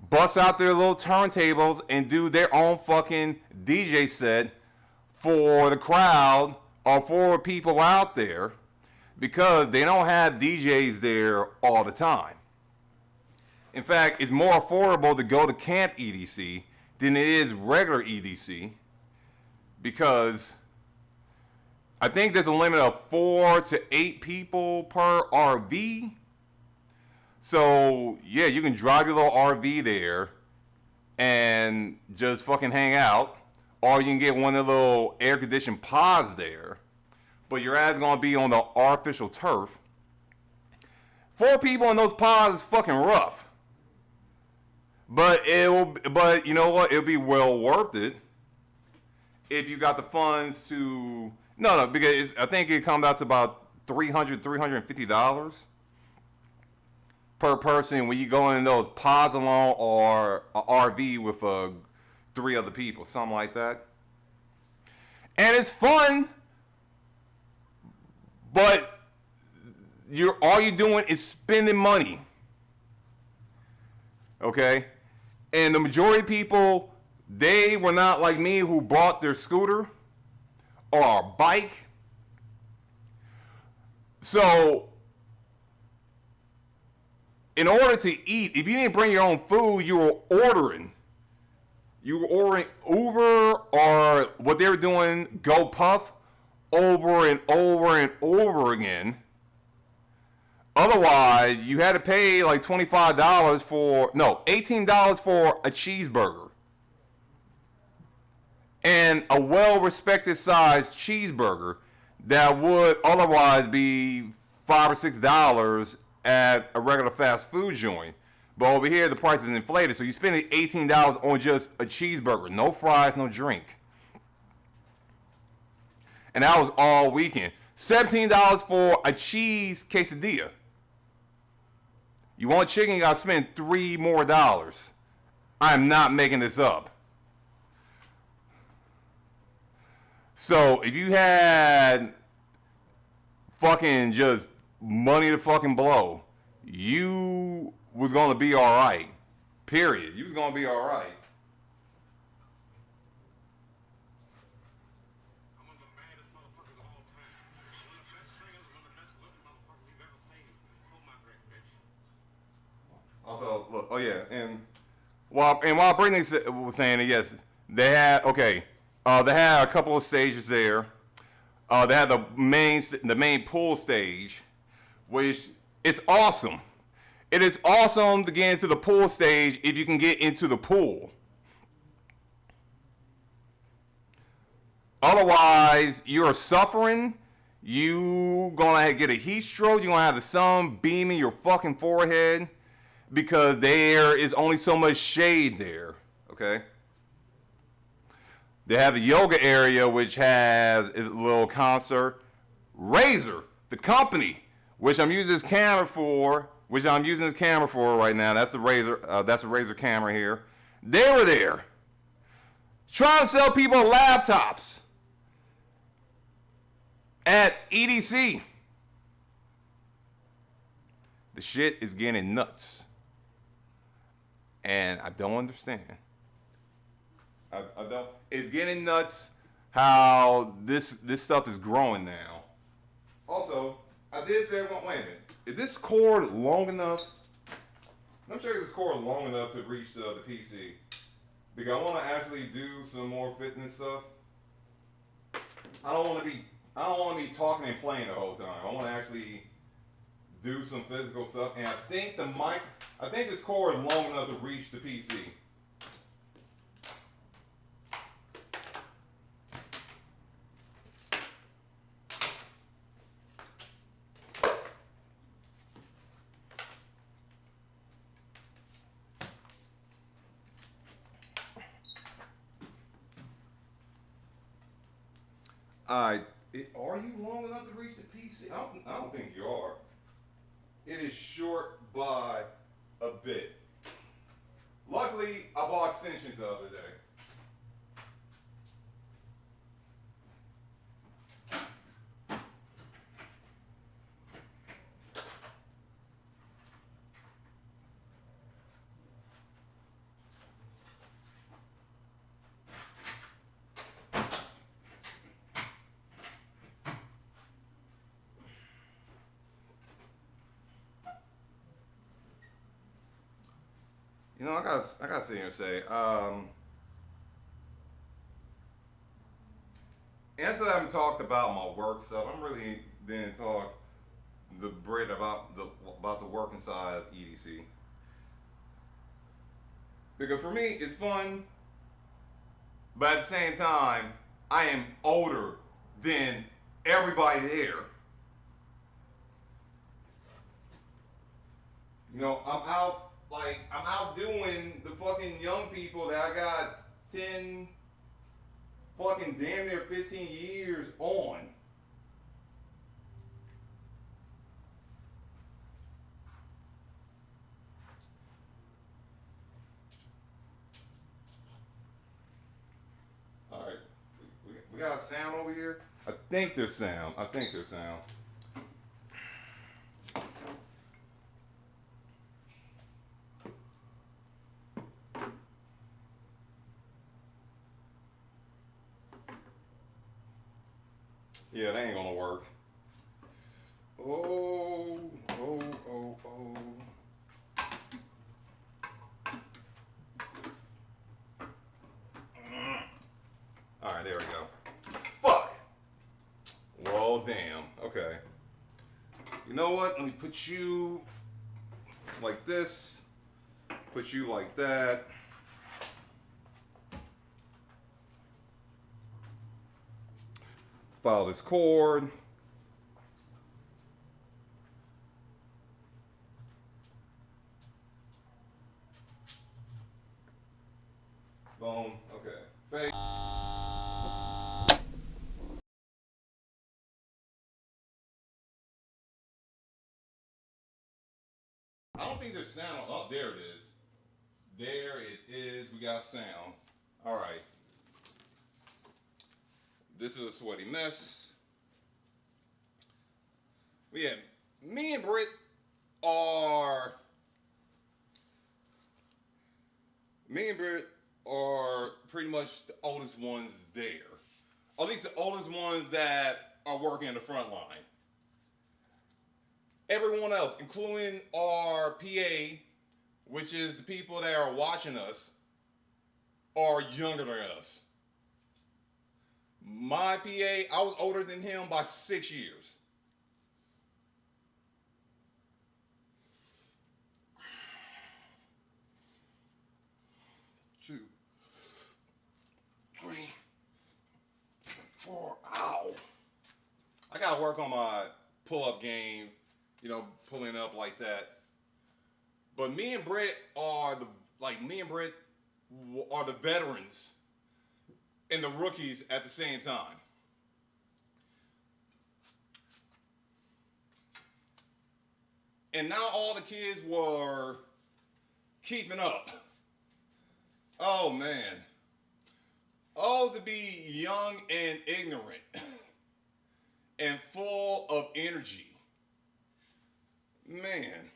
bust out their little turntables and do their own fucking DJ set for the crowd or for people out there, because they don't have DJs there all the time. In fact, it's more affordable to go to Camp EDC than it is regular EDC, because I think there's a limit of 4 to 8 people per RV. So, yeah, you can drive your little RV there and just fucking hang out. Or you can get one of the little air-conditioned pods there. But your ass is going to be on the artificial turf. 4 people in those pods is fucking rough. But you know what? It'll be well worth it if you got the funds to... No, because I think it comes out to about $350 per person when you go in those pods alone, or an RV with 3 other people, something like that. And it's fun, but all you're doing is spending money. Okay? And the majority of people, they were not like me, who bought their scooter or a bike. So, in order to eat, if you didn't bring your own food, you were ordering. You were ordering Uber, or what they were doing, GoPuff, over and over and over again, Otherwise, you had to pay like $25 for, no, $18 for a cheeseburger. And a well-respected sized cheeseburger that would otherwise be $5 or $6 at a regular fast food joint. But over here, the price is inflated, so you're spending $18 on just a cheeseburger. No fries, no drink. And that was all weekend. $17 for a cheese quesadilla. You want chicken, you gotta spend $3 more. I am not making this up. So if you had fucking just money to fucking blow, you was gonna be alright. Period. You was gonna be alright. Also, look, oh yeah, and while Brittany was saying that, yes, they had they had a couple of stages there. They had the main pool stage, which is awesome. It is awesome to get into the pool stage if you can get into the pool. Otherwise, you're suffering. You gonna get a heat stroke. You're gonna have the sun beaming your fucking forehead because there is only so much shade there. Okay. They have the yoga area, which has a little concert. Razer, the company, which I'm using this camera for right now. That's the Razer. That's a Razer camera here. They were there, trying to sell people laptops at EDC. The shit is getting nuts, and I don't understand. I don't. It's getting nuts how this stuff is growing now. Also, I did say, wait a minute, is this cord long enough? Let me check if this cord is long enough to reach the PC, because I want to actually do some more fitness stuff. I don't want to be talking and playing the whole time. I want to actually do some physical stuff, and I think this cord is long enough to reach the PC. Are you long enough to reach the PC? I don't think you are. It is short by a bit. Luckily, I bought extensions the other day. You know, I gotta sit here and say, instead of having talked about my work stuff, I'm really didn't talk the Brit about the working side of EDC. Because for me, it's fun, but at the same time, I am older than everybody there. You know, I'm outdoing the fucking young people that I got 10, fucking damn near 15 years on. All right, we got sound over here. I think there's sound. Yeah, that ain't gonna work. Oh. Alright, there we go. Fuck! Well, damn. Okay. You know what? Let me put you like this. Put you like that. Follow this cord. Boom. Okay. Fake. I don't think there's sound. Oh, there it is. There it is. We got sound. All right. This is a sweaty mess. But yeah, me and Britt are pretty much the oldest ones there. Or at least the oldest ones that are working in the front line. Everyone else, including our PA, which is the people that are watching us, are younger than us. My PA, I was older than him by 6 years. Two, three, four. Ow. I gotta work on my pull-up game, you know, pulling up like that. But me and Britt are the veterans and the rookies at the same time. And now all the kids were keeping up. Oh man. Oh, to be young and ignorant and full of energy. Man.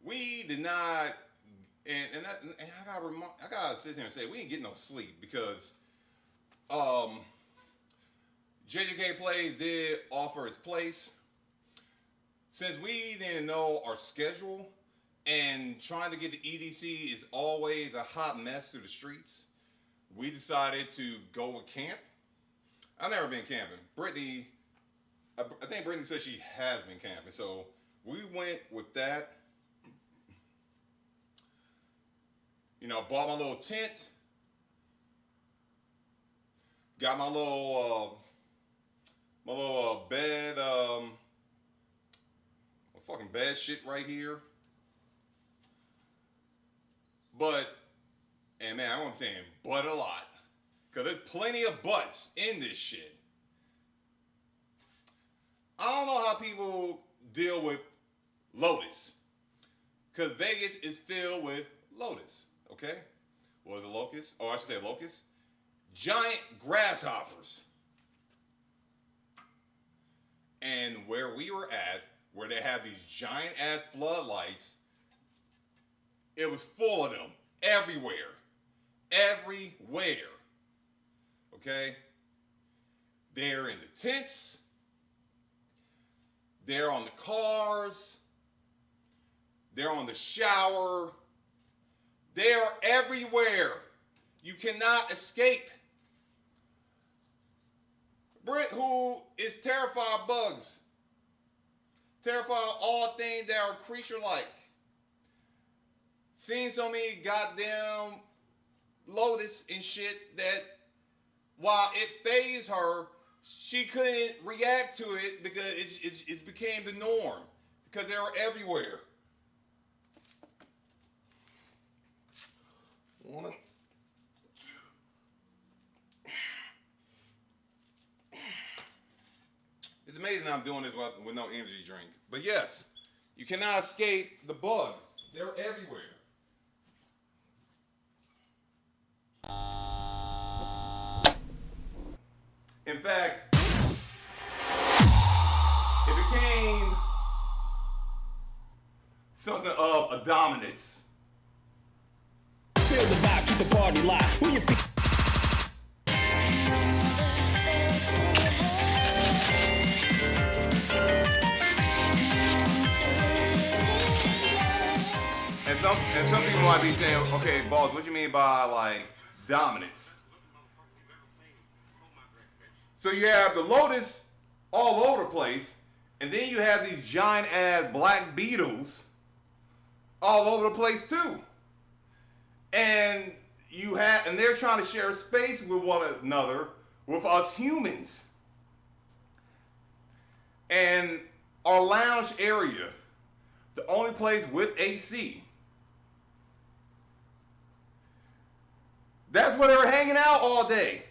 We did not, and I gotta sit here and say we didn't get no sleep because JJK Plays did offer its place. Since we didn't know our schedule and trying to get to EDC is always a hot mess through the streets, we decided to go with camp. I've never been camping. Brittany, I think Brittany said she has been camping, so we went with that. You know, bought my little tent, got my little bed, my fucking bed shit right here. But, and man, I'm saying but a lot, because there's plenty of butts in this shit. I don't know how people deal with lotus, because Vegas is filled with lotus. Okay? What is a locust? Oh, I should say locust. Giant grasshoppers. And where we were at, where they have these giant ass floodlights, it was full of them. Everywhere. Everywhere. Okay? They're in the tents. They're on the cars. They're on the shower. They are everywhere. You cannot escape. Britt, who is terrified of bugs, terrified of all things that are creature-like, seen so many goddamn lotus and shit that while it fazed her, she couldn't react to it because it became the norm because they are everywhere. One, it's amazing I'm doing this with no energy drink. But yes, you cannot escape the bugs. They're everywhere. In fact, it became something of a dominance. Feel the vibe, keep the party live. Who you feel? And some people might be saying, okay, boss, what you mean by like dominance? So you have the lotus all over the place. And then you have these giant ass black beetles all over the place too. And they're trying to share space with one another, with us humans. And our lounge area, the only place with AC, that's where they were hanging out all day.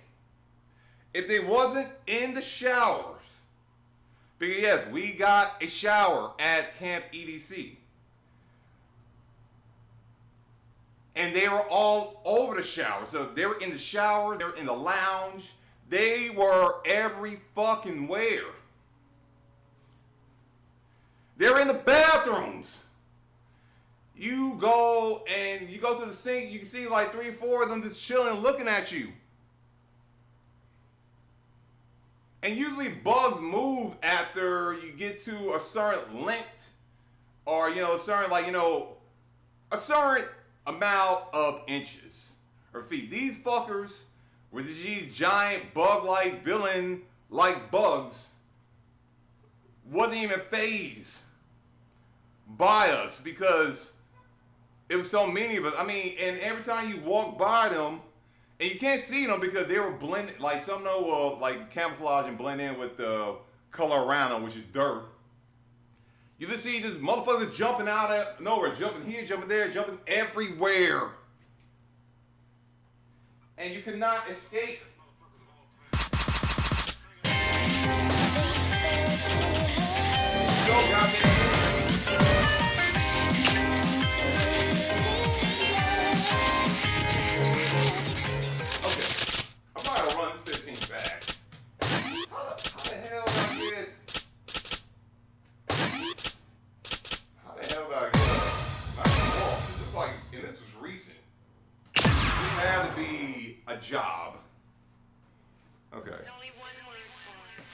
If they wasn't in the showers, because yes, we got a shower at Camp EDC. And they were all over the shower. So they were in the shower, they were in the lounge, they were every fucking where. They were in the bathrooms. You go to the sink, you can see like 3 or 4 of them just chilling, looking at you. And usually bugs move after you get to a certain length, or a certain a certain amount of inches or feet. These fuckers were these giant bug-like, villain-like bugs, wasn't even phased by us because it was so many of us. I mean, and every time you walk by them, and you can't see them because they were blended, like some will like camouflage and blend in with the color around them, which is dirt. You just see this motherfucker jumping out of nowhere, jumping here, jumping there, jumping everywhere. And you cannot escape. Go, goddamn. A job. Okay. Only one word for it.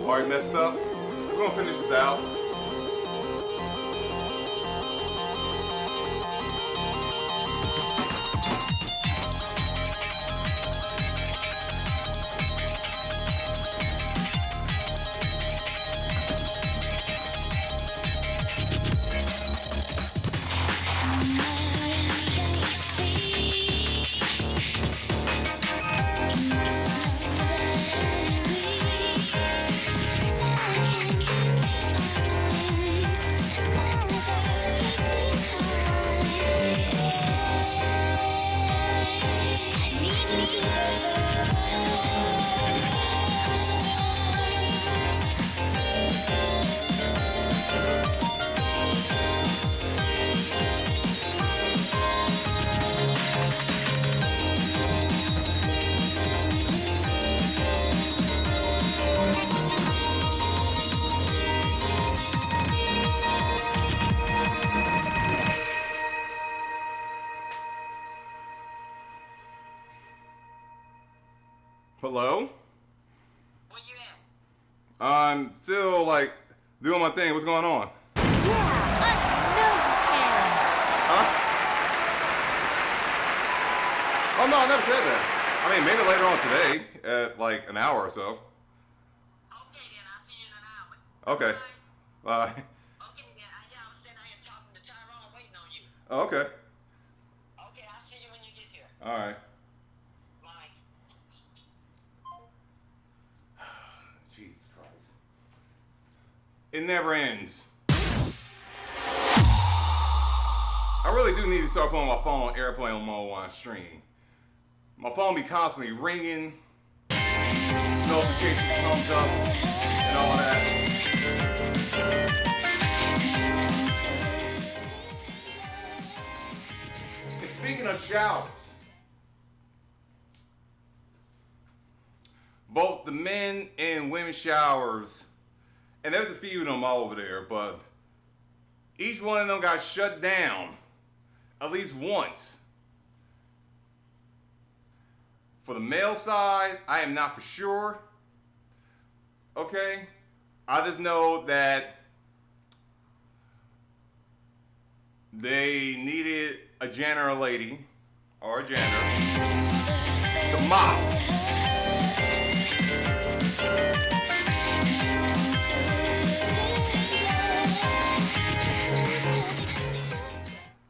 Already messed up. We're gonna finish this out. Hello? Where you at? I'm still like doing my thing. What's going on? Huh? Oh no, I never said that. I mean, maybe later on today at like an hour or so. Okay then, I'll see you in an hour. Okay. Bye. Okay then, I was sitting out here talking to Tyrone, waiting on you. Oh, okay. Okay, I'll see you when you get here. All right. Bye. Jesus Christ. It never ends. I really do need to start putting my phone on airplane mode while I stream. My phone be constantly ringing, notifications comes up, and all that. speaking of showers, both the men and women showers, and there's a few of them all over there, but each one of them got shut down at least once. For the male side, I am not for sure. Okay? I just know that they needed a janitor lady or a janitor to mop.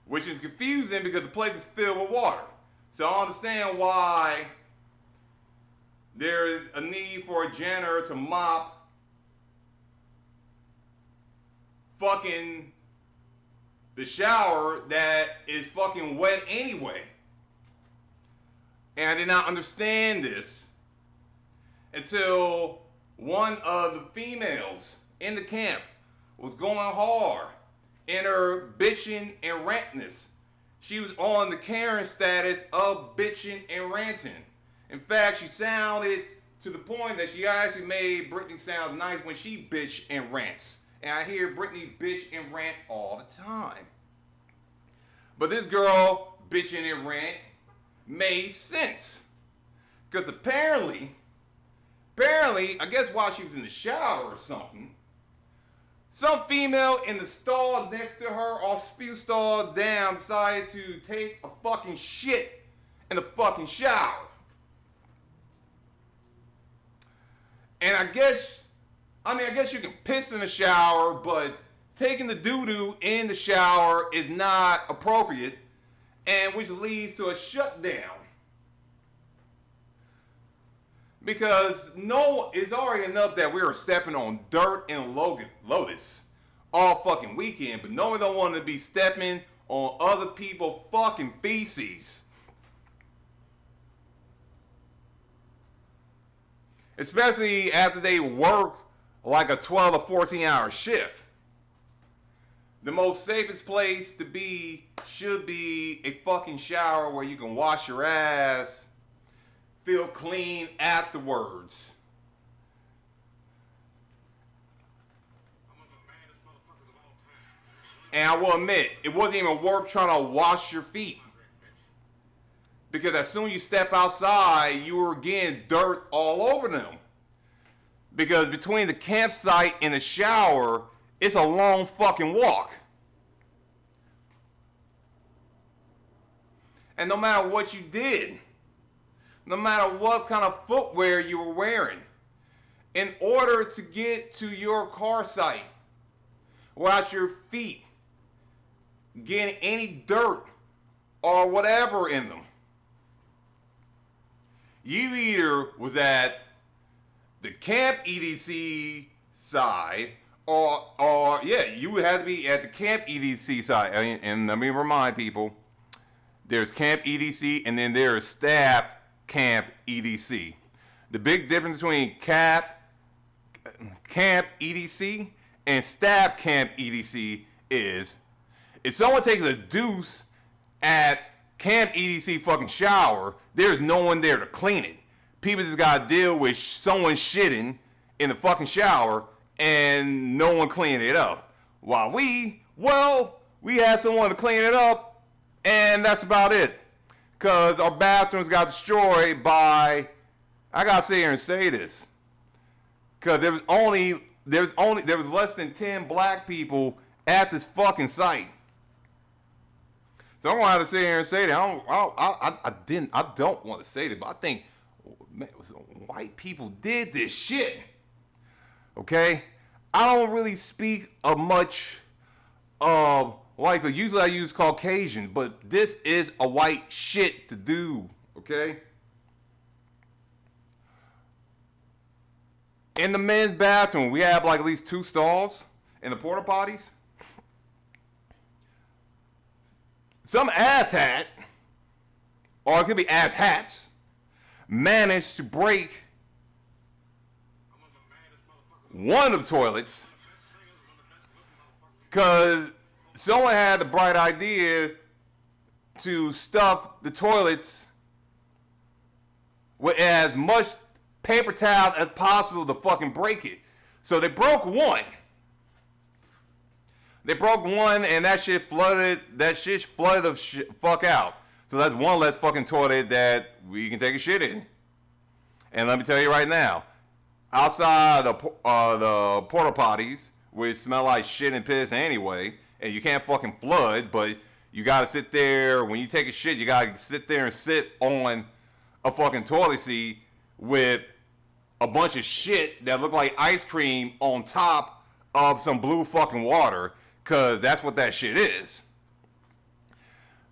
Which is confusing because the place is filled with water. So I understand why there is a need for a janitor to mop fucking the shower that is fucking wet anyway. And I did not understand this until one of the females in the camp was going hard in her bitching and rantiness. She was on the Karen status of bitching and ranting. In fact, she sounded to the point that she actually made Britney sound nice when she bitch and rants. And I hear Britney bitch and rant all the time. But this girl bitching and rant made sense. Because apparently, I guess while she was in the shower or something, some female in the stall next to her or a few stalls down decided to take a fucking shit in the fucking shower. And I guess you can piss in the shower, but taking the doo-doo in the shower is not appropriate, and which leads to a shutdown. Because it's already enough that we are stepping on dirt and lotus all fucking weekend, but no one don't want to be stepping on other people's fucking feces. Especially after they work like a 12 or 14 hour shift. The most safest place to be should be a fucking shower where you can wash your ass, feel clean afterwards. And I will admit, it wasn't even worth trying to wash your feet. Because as soon as you step outside, you were getting dirt all over them. Because between the campsite and the shower, it's a long fucking walk. And no matter what you did, no matter what kind of footwear you were wearing, in order to get to your car site without your feet getting any dirt or whatever in them, you either was at the camp EDC side or you would have to be at the camp EDC side. And let me remind people, there's camp EDC and then there's staff camp EDC. The big difference between camp EDC and staff camp EDC is if someone takes a deuce at camp EDC fucking shower, there's no one there to clean it. People just gotta deal with someone shitting in the fucking shower and no one cleaning it up. While we had someone to clean it up, and that's about it. Cause our bathrooms got destroyed by, I gotta sit here and say this, cause there was less than 10 black people at this fucking site. So I'm gonna have to sit here and say that I don't want to say that, but I think white people did this shit. Okay, I don't really speak of much white, but usually I use Caucasian, but this is a white shit to do. Okay, in the men's bathroom, we have like at least 2 stalls in the porta potties. Some asshat, or it could be asshats, managed to break one of the toilets because someone had the bright idea to stuff the toilets with as much paper towels as possible to fucking break it. So they broke one. They broke one, and that shit flooded the fuck out. So that's one less fucking toilet that we can take a shit in. And let me tell you right now, outside the porta potties, which smell like shit and piss anyway, and you can't fucking flood, but you gotta sit there, when you take a shit, you gotta sit there and sit on a fucking toilet seat with a bunch of shit that look like ice cream on top of some blue fucking water, cause that's what that shit is.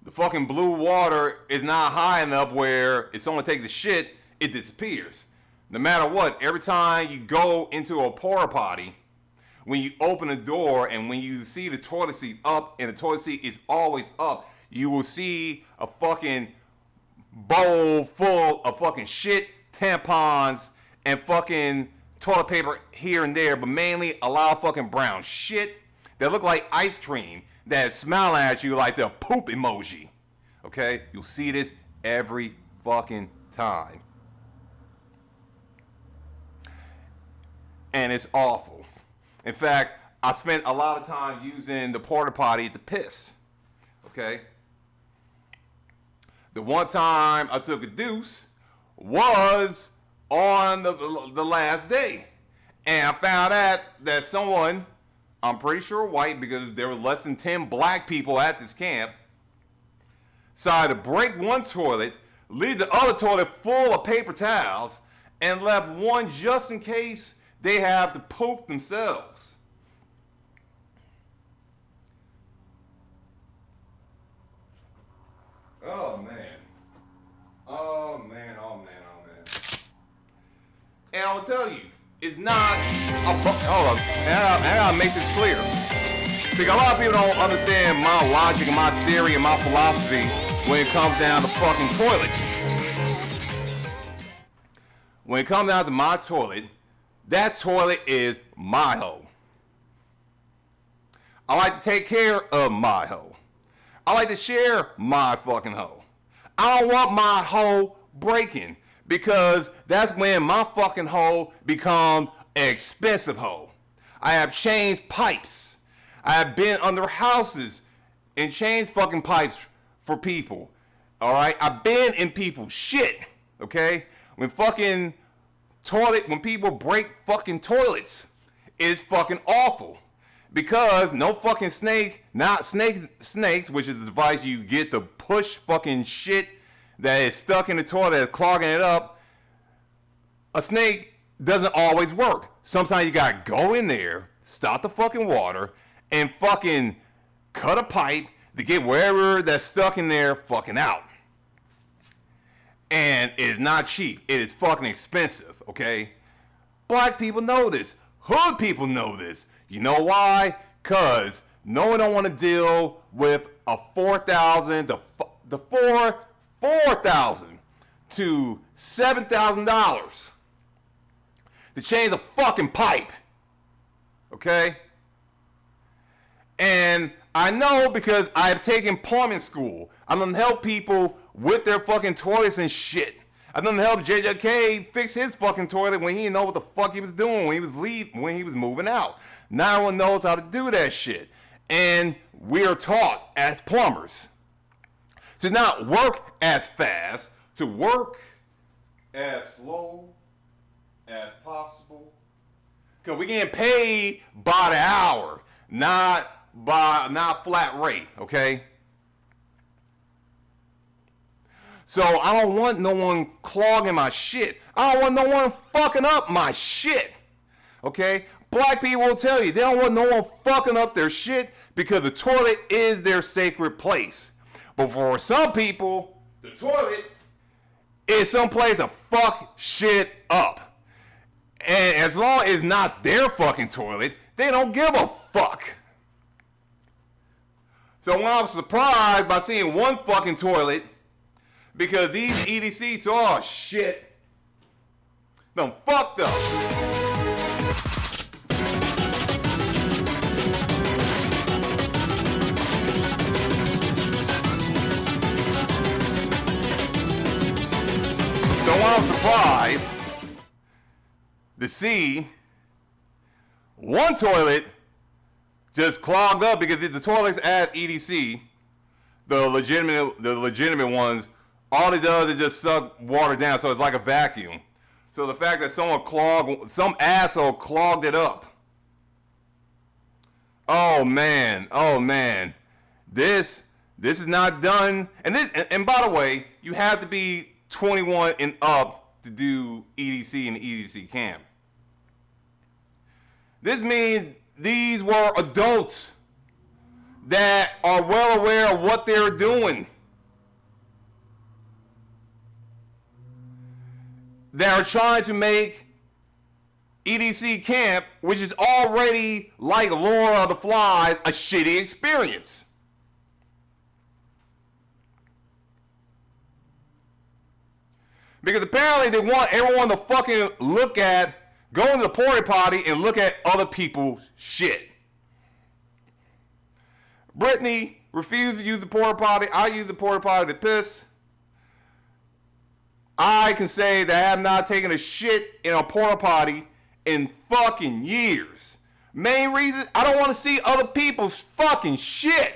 The fucking blue water is not high enough where if someone takes the shit, it disappears. No matter what, every time you go into a porta potty, when you open the door and when you see the toilet seat up, and the toilet seat is always up, you will see a fucking bowl full of fucking shit, tampons, and fucking toilet paper here and there, but mainly a lot of fucking brown shit that look like ice cream that smile at you like the poop emoji. Okay? You'll see this every fucking time. And it's awful. In fact, I spent a lot of time using the porta potty to piss. Okay? The one time I took a deuce was on the last day. And I found out that someone, I'm pretty sure white, because there were less than 10 black people at this camp, decided to break one toilet, leave the other toilet full of paper towels, and left one just in case they have to poop themselves. Oh man. Oh man, oh man, oh man. And I will tell you, it's not hold on, I gotta make this clear. Because a lot of people don't understand my logic and my theory and my philosophy when it comes down to fucking toilets. When it comes down to my toilet, that toilet is my hoe. I like to take care of my hoe. I like to share my fucking hoe. I don't want my hoe breaking, because that's when my fucking hoe becomes an expensive hoe. I have changed pipes. I have been under houses and changed fucking pipes for people. All right? I've been in people's shit. Okay? When people break fucking toilets, it's fucking awful. Because no fucking snakes, which is the device you get to push fucking shit that is stuck in the toilet, clogging it up. A snake doesn't always work. Sometimes you gotta go in there, stop the fucking water, and fucking cut a pipe to get wherever that's stuck in there fucking out. And it's not cheap. It is fucking expensive, okay? Black people know this. Hood people know this. You know why? Cause no one don't want to deal with a $4,000 to $7,000 to change a fucking pipe. Okay? And I know because I've taken plumbing school. I done help people with their fucking toilets and shit. I done help JJK fix his fucking toilet when he didn't know what the fuck he was doing when he was moving out. Now everyone knows how to do that shit. And we are taught as plumbers to not work as fast, to work as slow as possible. Because we getting paid by the hour, not flat rate, okay? So I don't want no one clogging my shit. I don't want no one fucking up my shit, okay? Black people will tell you they don't want no one fucking up their shit because the toilet is their sacred place. But for some people, the toilet is some place to fuck shit up. And as long as it's not their fucking toilet, they don't give a fuck. So when I was surprised by seeing one fucking toilet, because these EDCs, oh shit, done fucked up. was surprised to see one toilet just clogged up because the toilets at EDC, the legitimate ones, all it does is just suck water down, so it's like a vacuum. So the fact that some asshole clogged it up. Oh man, this is not done. And by the way, you have to be 21 and up to do EDC in the EDC camp. This means these were adults that are well aware of what they're doing. That are trying to make EDC camp, which is already like Lord of the Flies, a shitty experience. Because apparently they want everyone to fucking go into the porta potty and look at other people's shit. Brittany refused to use the porta potty. I use the porta potty to piss. I can say that I have not taken a shit in a porta potty in fucking years. Main reason, I don't want to see other people's fucking shit.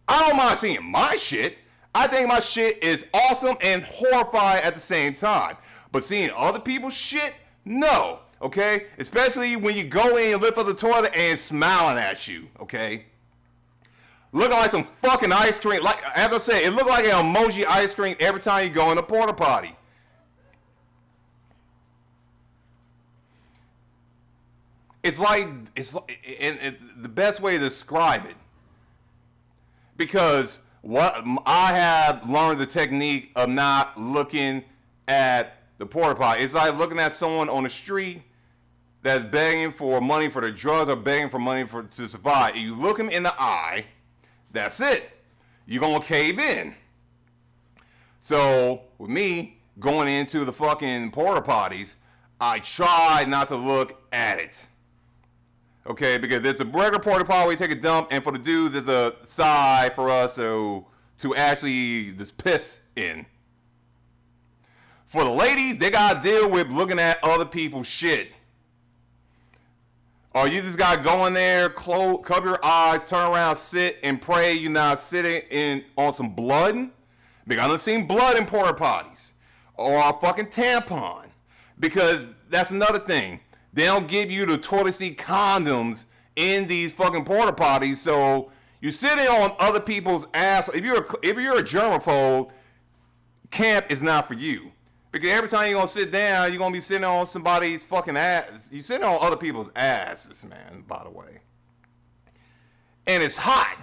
I don't mind seeing my shit. I think my shit is awesome and horrifying at the same time. But seeing other people's shit, no. Okay? Especially when you go in and lift up the toilet and it's smiling at you. Okay? Looking like some fucking ice cream. Like, as I said, it looked like an emoji ice cream every time you go in a porta potty. It's like the best way to describe it. Because what I have learned the technique of not looking at the porta potty. It's like looking at someone on the street that's begging for money for their drugs or begging for money to survive. If you look them in the eye, that's it. You're going to cave in. So, with me going into the fucking porta potties, I try not to look at it. Okay, because there's a regular porta potty where you take a dump, and for the dudes, there's a side for us to actually just piss in. For the ladies, they got to deal with looking at other people's shit. Or you just got to go in there, cover your eyes, turn around, sit, and pray you're not sitting on some blood. Because I've seen blood in porta potties. Or a fucking tampon. Because that's another thing. They don't give you the toilet seat condoms in these fucking porta potties. So you're sitting on other people's ass. If you're a germaphobe, camp is not for you. Because every time you're going to sit down, you're going to be sitting on somebody's fucking ass. You're sitting on other people's asses, man, by the way. And it's hot.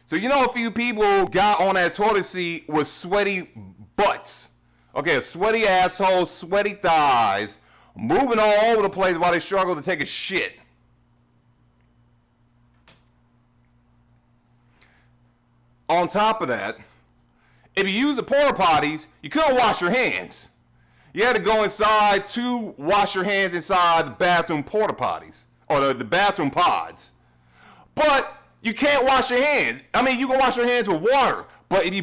So you know a few people got on that toilet seat with sweaty butts. Okay, sweaty assholes, sweaty thighs, moving all over the place while they struggle to take a shit. On top of that, if you use the porta potties, you couldn't wash your hands. You had to go inside to wash your hands inside the bathroom porta potties, or the bathroom pods. But you can't wash your hands. I mean, you can wash your hands with water, but if you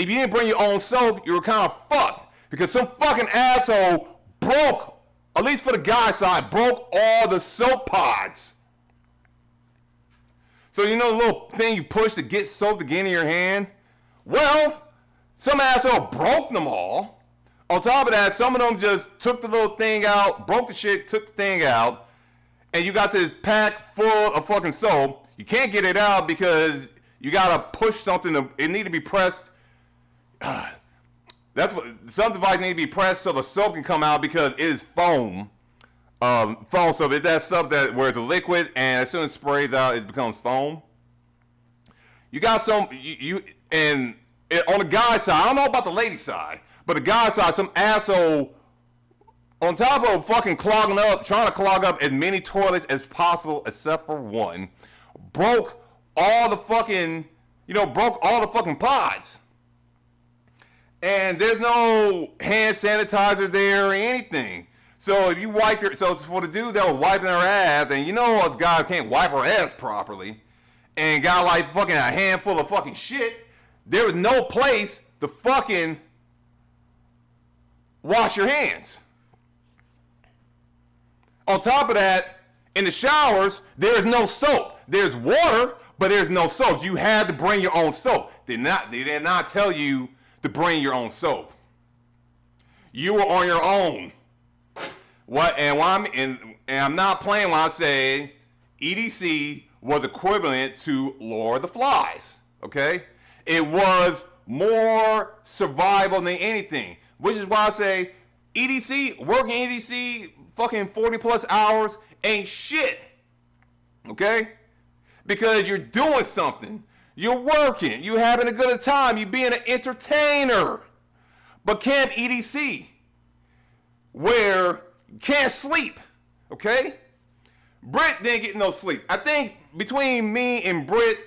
didn't bring your own soap, you were kind of fucked. Because some fucking asshole broke, at least for the guy side, broke all the soap pods. So you know the little thing you push to get soap to get in your hand? Well, some asshole broke them all. On top of that, some of them just took the little thing out, broke the shit, took the thing out, and you got this pack full of fucking soap. You can't get it out because you gotta push something. It need to be pressed. That's what some device need to be pressed so the soap can come out because it is foam. Foam soap. It's that stuff where it's a liquid, and as soon as it sprays out, it becomes foam. You got some on the guy's side. I don't know about the lady side, but the guy's side, some asshole on top of fucking trying to clog up as many toilets as possible, except for one, broke all the fucking pods. And there's no hand sanitizer there or anything. So if you so for the dudes that were wiping their ass, and you know us guys can't wipe our ass properly, and got like fucking a handful of fucking shit, there was no place to fucking wash your hands. On top of that, in the showers, there's no soap. There's water, but there's no soap. You had to bring your own soap. They did not tell you to bring your own soap. You were on your own. I'm not playing when I say EDC was equivalent to Lord of the Flies. Okay? It was more survival than anything. Which is why I say EDC, working EDC fucking 40 plus hours ain't shit. Okay? Because you're doing something. You're working. You're having a good time. You're being an entertainer. But Camp EDC, where you can't sleep. Okay? Britt didn't get no sleep. I think between me and Britt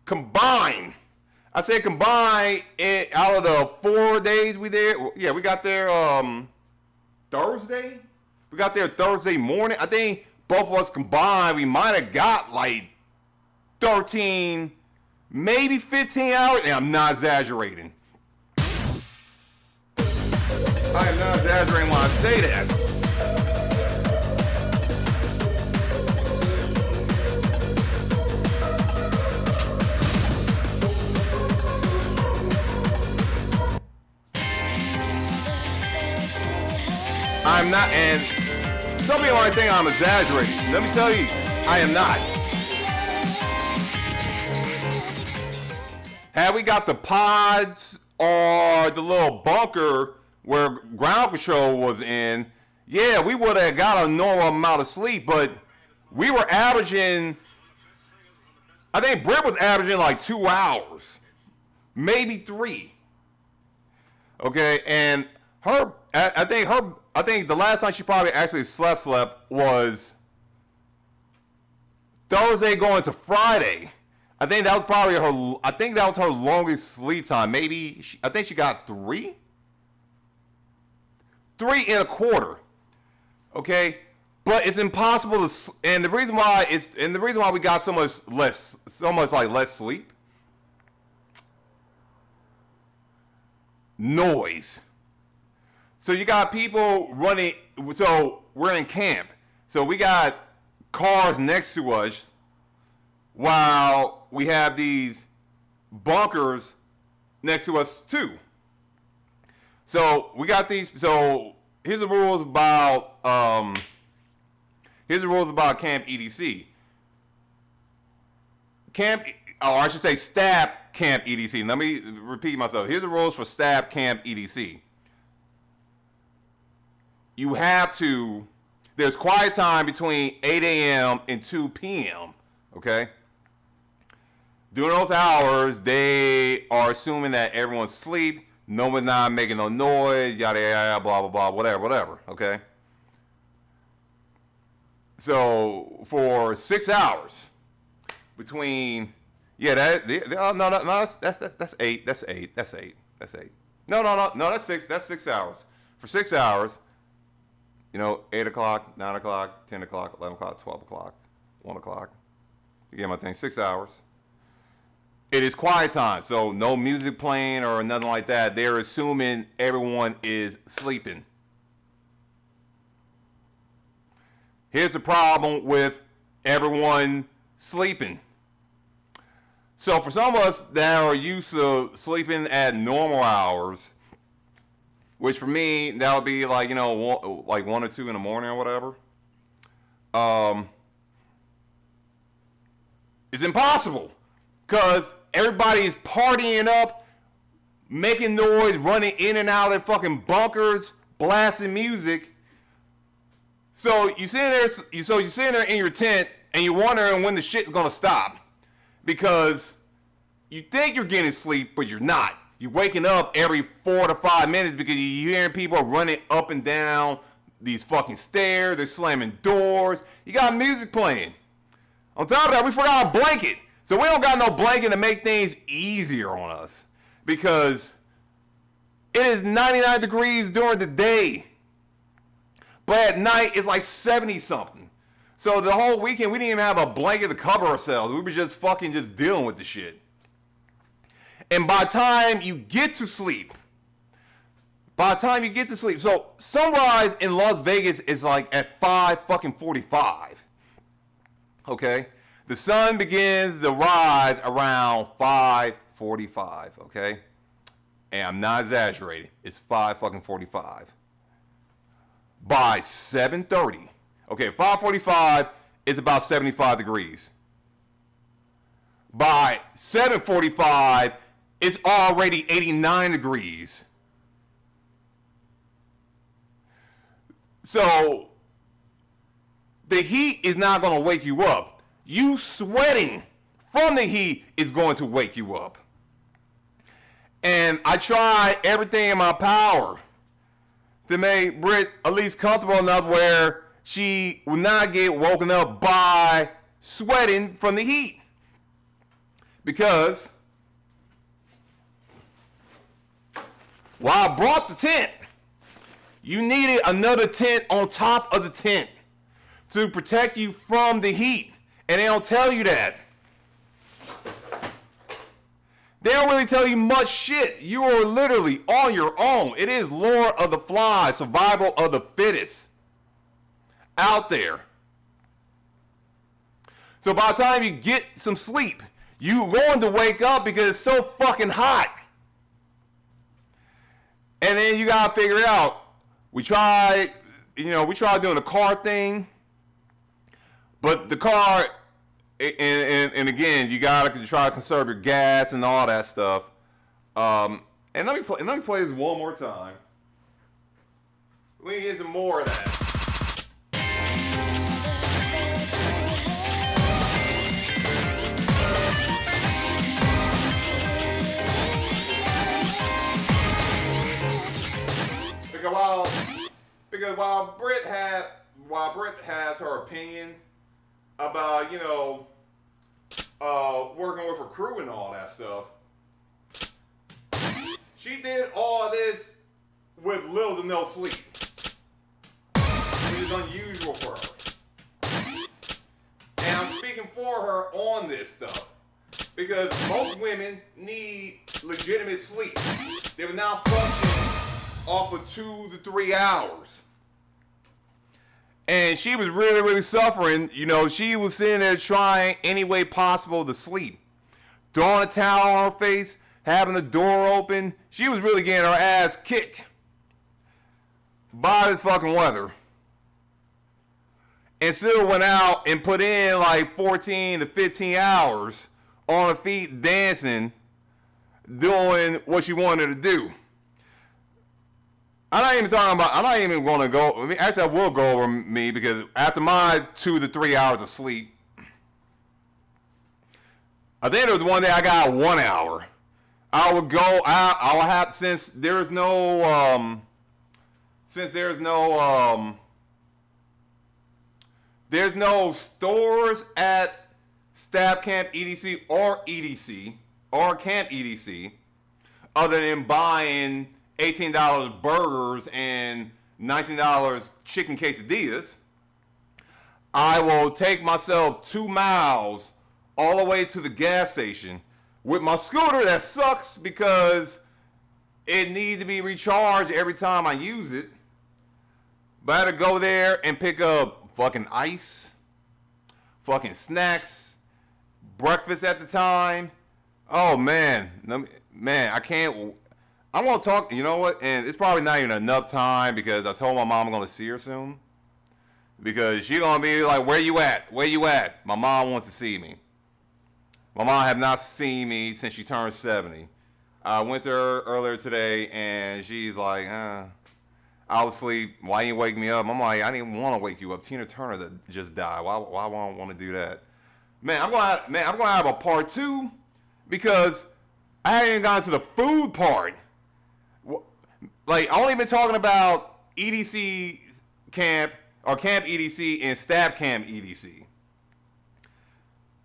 combined, I say combined, out of the 4 days we there, yeah, we got there Thursday. We got there Thursday morning. I think both of us combined, we might have got like 13, maybe 15 hours. And I'm not exaggerating. I am not exaggerating when I say that. I'm not, and some people might think I'm exaggerating. Let me tell you, I am not. Had we got the pods or the little bunker where ground control was in, yeah, we would have got a normal amount of sleep, but we were averaging, I think Britt was averaging like 2 hours, maybe 3. Okay, and I think the last time she probably actually slept was Thursday going to Friday. I think that was probably her longest sleep time. Maybe I think she got 3 and a quarter. Okay, but it's impossible to. And the reason why we got so much less sleep. Noise. So you got people running, so we're in camp. So we got cars next to us while we have these bunkers next to us too. So we got these, so here's the rules about Camp EDC. Staff Camp EDC. Let me repeat myself. Here's the rules for Staff Camp EDC. You have to, there's quiet time between 8 a.m. and 2 p.m., okay? During those hours, they are assuming that everyone's asleep, no one's not making no noise, yada, yada, blah, blah, blah, whatever, okay? So, for 6 hours, between, yeah, that's 8, that's 8. No, that's 6 hours. For 6 hours, 8 o'clock, 9 o'clock, 10 o'clock, 11 o'clock, 12 o'clock, 1 o'clock. You get my thing, 6 hours. It is quiet time, so no music playing or nothing like that. They're assuming everyone is sleeping. Here's the problem with everyone sleeping. So for some of us that are used to sleeping at normal hours, which for me, that would be like, 1 or 2 in the morning or whatever. It's impossible. Because everybody's partying up, making noise, running in and out of their fucking bunkers, blasting music. So you're sitting there in your tent and you're wondering when the shit's gonna stop. Because you think you're getting sleep, but you're not. You're waking up every 4 to 5 minutes because you're hearing people running up and down these fucking stairs. They're slamming doors. You got music playing. On top of that, we forgot a blanket. So we don't got no blanket to make things easier on us. Because it is 99 degrees during the day. But at night, it's like 70 something. So the whole weekend, we didn't even have a blanket to cover ourselves. We were just dealing with the shit. And by the time you get to sleep, By the time you get to sleep, so sunrise in Las Vegas is like at 5:45. Okay, the sun begins to rise around 5:45. Okay, and I'm not exaggerating. It's 5:45. By 7:30, okay, 5:45 is about 75 degrees. By 7:45, it's already 89 degrees. So the heat is not going to wake you up. You sweating from the heat is going to wake you up. And I tried everything in my power to make Britt at least comfortable enough where she will not get woken up by sweating from the heat. Because while I brought the tent, you needed another tent on top of the tent to protect you from the heat. And they don't tell you that. They don't really tell you much shit. You are literally on your own. It is Lord of the Flies, survival of the fittest out there. So by the time you get some sleep, you're going to wake up because it's so fucking hot. And then you gotta figure it out. We tried doing the car thing, but the car, and again, you gotta try to conserve your gas and all that stuff. And let me play this one more time. We get some more of that. Because while Britt has her opinion about, working with her crew and all that stuff, she did all this with little to no sleep, which is unusual for her. And I'm speaking for her on this stuff because most women need legitimate sleep. They will not function off of 2 to 3 hours. And she was really, really suffering. She was sitting there trying any way possible to sleep. Throwing a towel on her face, having the door open. She was really getting her ass kicked by this fucking weather. And still went out and put in like 14 to 15 hours on her feet dancing, doing what she wanted to do. I'm not even going to go. Actually, I will go over me because after my 2 to 3 hours of sleep, I think there was one day I got 1 hour. I would go out. I will have, since there's no stores at Staff Camp EDC or Camp EDC other than buying $18 burgers and $19 chicken quesadillas, I will take myself 2 miles all the way to the gas station with my scooter that sucks because it needs to be recharged every time I use it. But I had to go there and pick up fucking ice, fucking snacks, breakfast at the time. Oh man, I can't. I want to talk, you know what, and it's probably not even enough time because I told my mom I'm going to see her soon. Because she's going to be like, where you at? Where you at? My mom wants to see me. My mom have not seen me since she turned 70. I went to her earlier today and she's like, I was asleep. Why you wake me up? I'm like, I didn't want to wake you up. Tina Turner that just died. Why would I want to do that? Man, I'm going to have a part 2 because I haven't even gotten to the food part. Like, I only been talking about EDC camp or Camp EDC and Staff Camp EDC.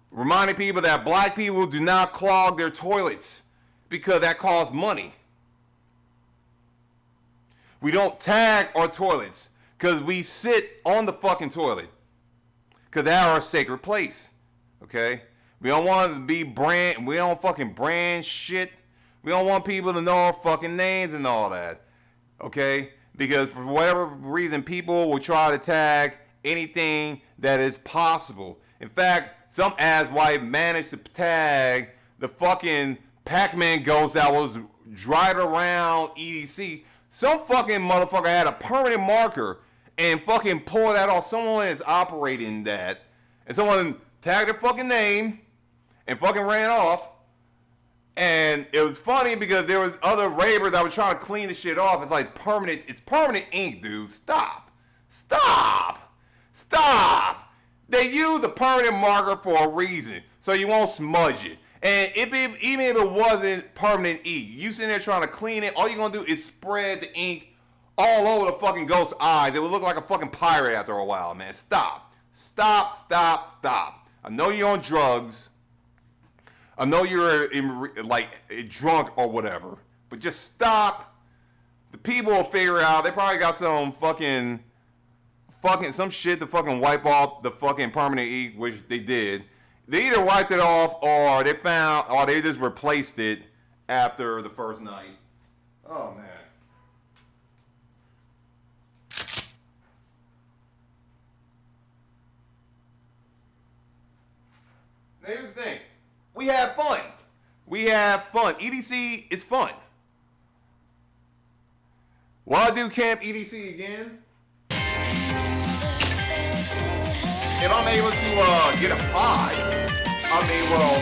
Reminding people that black people do not clog their toilets because that costs money. We don't tag our toilets because we sit on the fucking toilet because that's our sacred place. Okay? We don't want to be we don't fucking brand shit. We don't want people to know our fucking names and all that. Okay? Because for whatever reason, people will try to tag anything that is possible. In fact, some asswipe managed to tag the fucking Pac-Man ghost that was driving around EDC. Some fucking motherfucker had a permanent marker and fucking pulled that off. Someone is operating that. And someone tagged their fucking name and fucking ran off. And it was funny because there was other ravers that were trying to clean the shit off. It's like permanent. It's permanent ink, dude. Stop. They use a permanent marker for a reason, so you won't smudge it. And even if it wasn't permanent ink, you sitting there trying to clean it, all you're gonna do is spread the ink all over the fucking ghost's eyes. It would look like a fucking pirate after a while, man. Stop. I know you're on drugs. I know you're drunk or whatever, but just stop. The people will figure it out. They probably got some fucking some shit to fucking wipe off the fucking permanent ink, which they did. They either wiped it off or they just replaced it after the first night. Oh man. Now here's the thing. We have fun. EDC is fun. Will I do Camp EDC again? If I'm able to get a pie, I mean, well.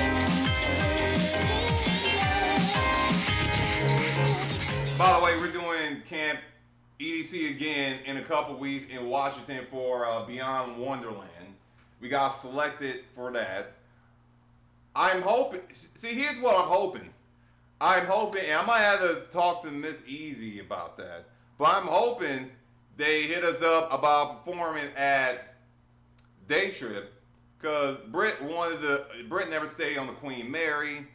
By the way, we're doing Camp EDC again in a couple weeks in Washington for Beyond Wonderland. We got selected for that. I'm hoping. See, here's what I'm hoping. And I might have to talk to Miss Easy about that. But I'm hoping they hit us up about performing at Day Trip, because Britt never stayed on the Queen Mary.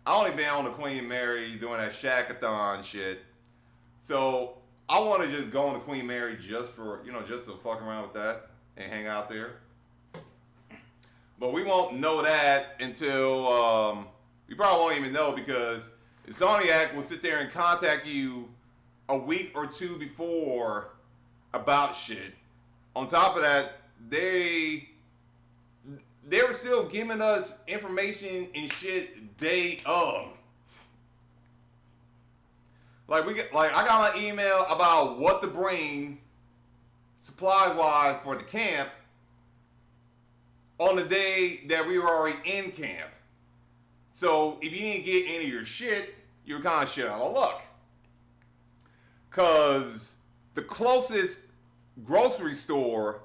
I only been on the Queen Mary doing that Shackathon shit. So I want to just go on the Queen Mary just to fuck around with that and hang out there. But we won't know that until, we probably won't even know, because Insomniac will sit there and contact you a week or two before about shit. On top of that, they were still giving us information and shit day of. I got an email about what to bring supply wise for the camp on the day that we were already in camp. So if you didn't get any of your shit, you were kind of shit out of luck. Cause the closest grocery store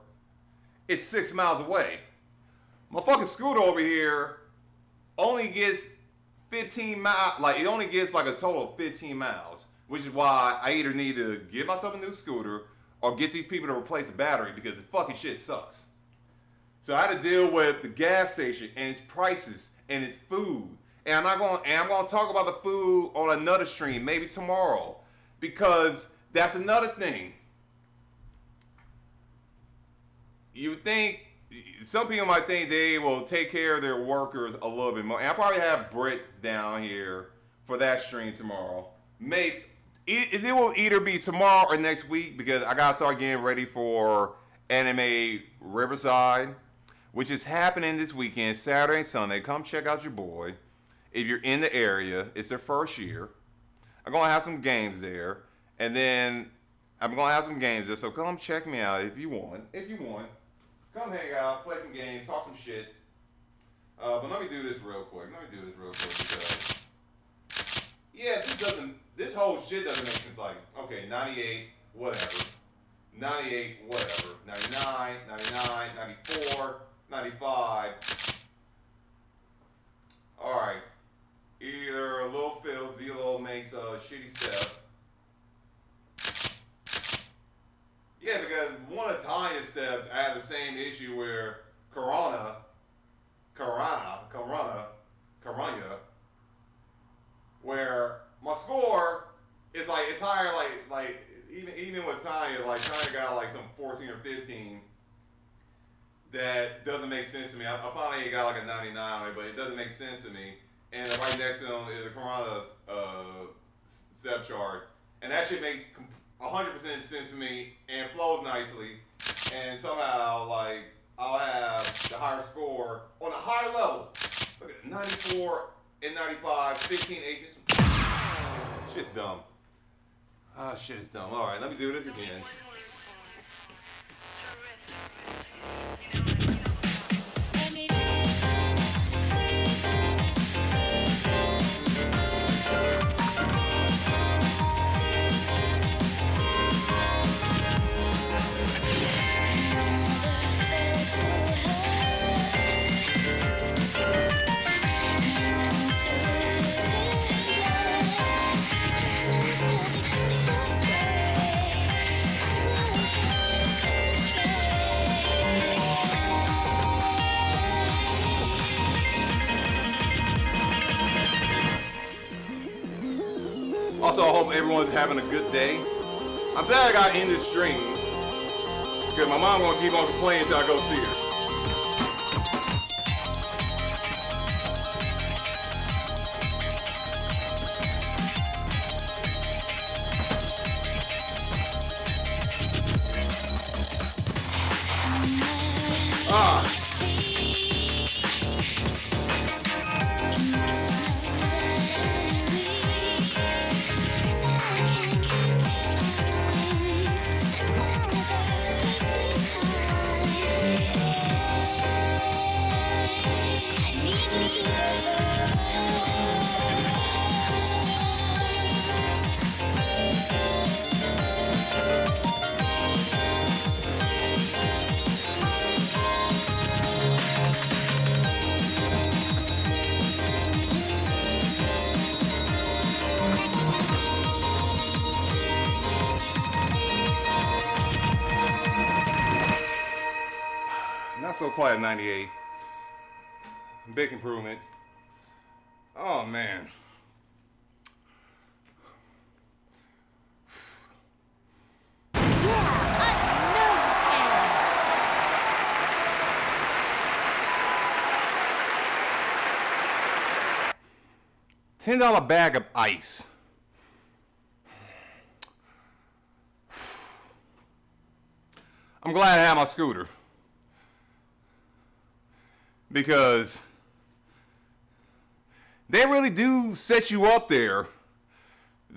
is 6 miles away. My fucking scooter over here only gets 15 miles, it only gets a total of 15 miles, which is why I either need to get myself a new scooter or get these people to replace the battery, because the fucking shit sucks. So I had to deal with the gas station and its prices and its food. And I'm gonna talk about the food on another stream, maybe tomorrow, because that's another thing. You would think, some people might think they will take care of their workers a little bit more. And I probably have Britt down here for that stream tomorrow. Maybe it will either be tomorrow or next week, because I gotta start getting ready for Anime Riverside, which is happening this weekend, Saturday and Sunday. Come check out your boy. If you're in the area, it's their first year. I'm gonna have some games there, and then I'm gonna have some games there. So come check me out if you want. Come hang out, play some games, talk some shit. But let me do this real quick. Because, yeah, this whole shit doesn't make sense. Okay, 98, whatever. 98, whatever. 99, 99, 94, 95. Alright. Either Lil Phil, Z-Lo makes shitty steps. Yeah, because one of Tanya's steps, I had the same issue where Karanya, where my score is it's higher, even with Tanya, Tanya got some 14 or 15 that doesn't make sense to me. I finally got a 99, but it doesn't make sense to me. And right next to him is a Karana step chart, And that shit make 100% sense to me and flows nicely. And somehow, like, I'll have the higher score on a higher level. Look at 94 and 95, 15, 18. Shit's dumb. Ah, shit is dumb. All right, let me do this again. One word for terrific. You know what? Also, I hope everyone's having a good day. I'm sad I got to end this stream because my mom gonna keep on complaining until I go see her. Not so quiet 98. Big improvement. Oh man. $10 bag of ice. I'm glad I have my scooter. Because they really do set you up there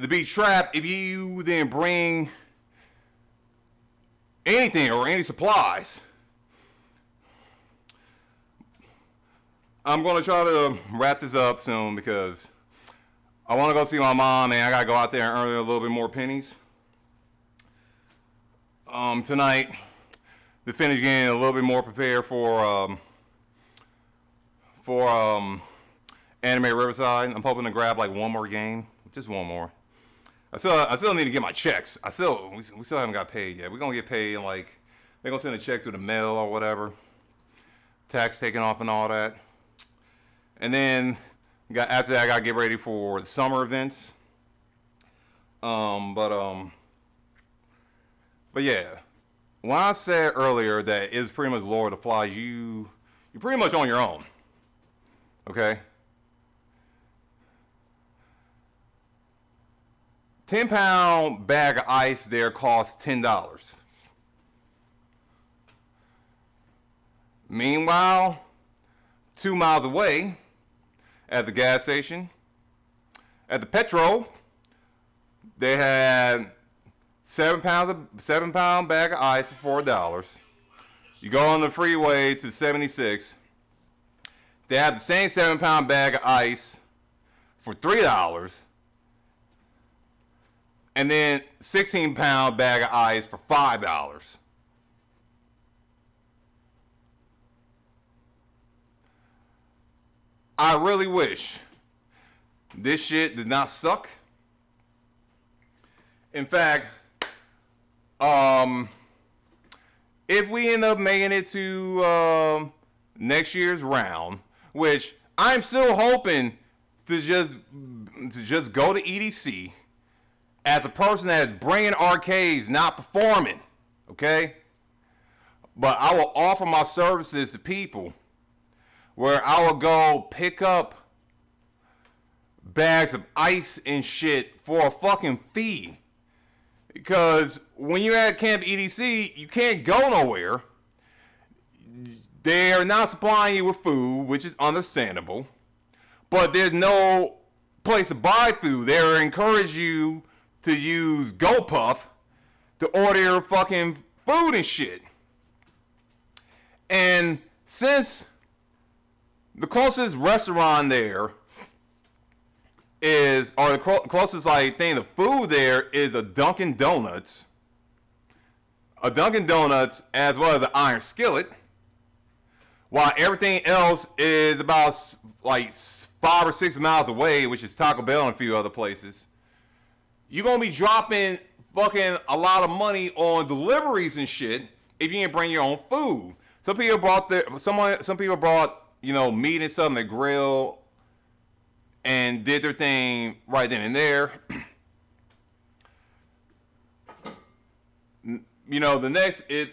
to be trapped if you then bring anything or any supplies. I'm going to try to wrap this up soon because I want to go see my mom and I got to go out there and earn a little bit more pennies. Tonight, to finish getting a little bit more prepared for Anime Riverside. I'm hoping to grab like one more game, just one more. I still need to get my checks. We still haven't got paid yet. We're gonna get paid and like they're gonna send a check through the mail or whatever. Tax taken off and all that. And then after that I gotta get ready for the summer events. But yeah. When I said earlier that it's pretty much Lord of the Flies, you're pretty much on your own. Okay? 10-pound bag of ice there costs $10. Meanwhile, 2 miles away at the gas station, at the petrol, they had 7-pound bag of ice for $4. You go on the freeway to 76. They have the same 7-pound bag of ice for $3. And then 16-pound bag of ice for $5. I really wish this shit did not suck. In fact, if we end up making it to next year's round, which I'm still hoping to just go to EDC as a person that is bringing arcades, not performing, okay? But I will offer my services to people where I will go pick up bags of ice and shit for a fucking fee. Because when you're at Camp EDC, you can't go nowhere. They're not supplying you with food, which is understandable. But there's no place to buy food. They encourage you to use GoPuff to order fucking food and shit. And since the closest restaurant there is, or the closest like thing to food there is a Dunkin' Donuts. A Dunkin' Donuts as well as an Iron Skillet. While everything else is about like 5 or 6 miles away, which is Taco Bell and a few other places. You're gonna be dropping fucking a lot of money on deliveries and shit if you didn't bring your own food. Some people brought you know, meat and stuff on the grill and did their thing right then and there. You know, the next is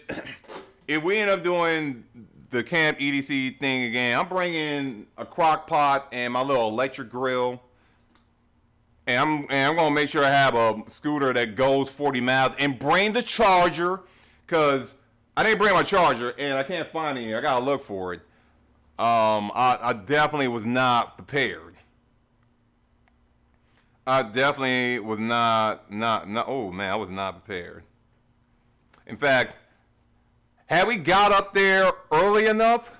if we end up doing the Camp EDC thing again, I'm bringing a crock pot and my little electric grill. And I'm gonna make sure I have a scooter that goes 40 miles and bring the charger, cause I didn't bring my charger and I can't find it. I gotta look for it. I definitely was not prepared. I definitely was not. Oh man, I was not prepared. In fact, had we got up there early enough,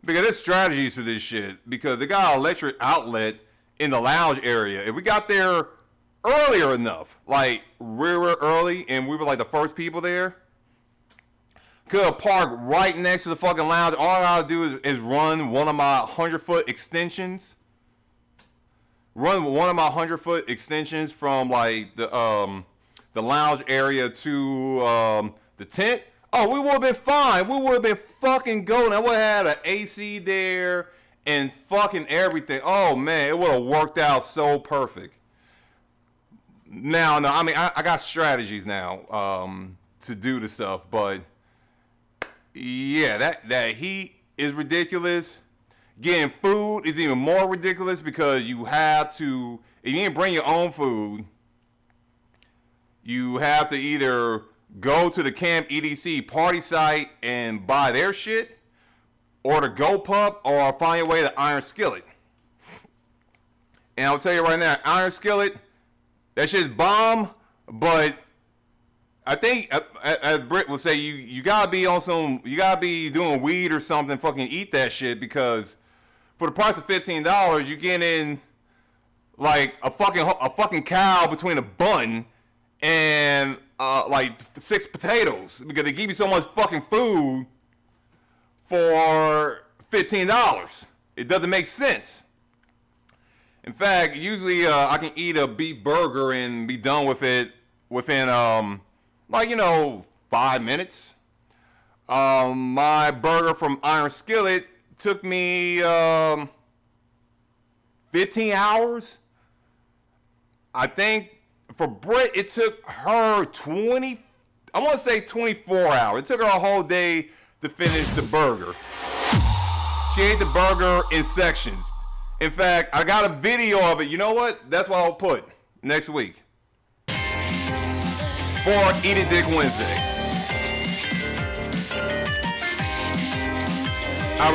because there's strategies for this shit. Because they got an electric outlet in the lounge area. If we got there earlier enough, like we were early and we were like the first people there, could have parked right next to the fucking lounge. All I gotta do is run one of my 100-foot extensions. Run one of my 100-foot extensions from like the lounge area to the tent. Oh, we would have been fine. We would have been fucking golden. I would have had an AC there and fucking everything. Oh man, it would have worked out so perfect. Now, no, I mean I got strategies now to do the stuff, but yeah, that heat is ridiculous. Getting food is even more ridiculous because you have to, if you didn't bring your own food, you have to either go to the Camp EDC party site and buy their shit, or to GoPuff, or find your way to Iron Skillet. And I'll tell you right now, Iron Skillet, that shit's bomb, but I think, as Britt will say, you gotta be on some, you gotta be doing weed or something, fucking eat that shit, because for the price of $15, you get in like a fucking cow between a bun and like 6 potatoes, because they give you so much fucking food for $15. It doesn't make sense. In fact, usually I can eat a beef burger and be done with it within 5 minutes. My burger from Iron Skillet took me 15 hours. I think for Britt it took her 24 hours. It took her a whole day to finish the burger. She ate the burger in sections. In fact, I got a video of it. You know what? That's what I'll put next week for Eat It Dick Wednesday. I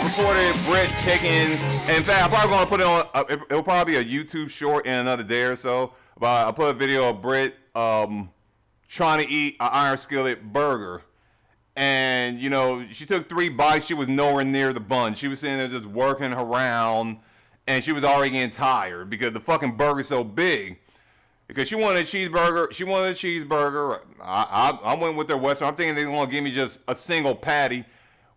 recorded Britt taking. In fact, I'm probably gonna put it on. It'll probably be a YouTube short in another day or so. But I put a video of Britt trying to eat an Iron Skillet burger, and you know she took 3 bites. She was nowhere near the bun. She was sitting there just working around, and she was already getting tired because the fucking burger's so big. Because she wanted a cheeseburger. I went with their Western. I'm thinking they're gonna give me just a single patty.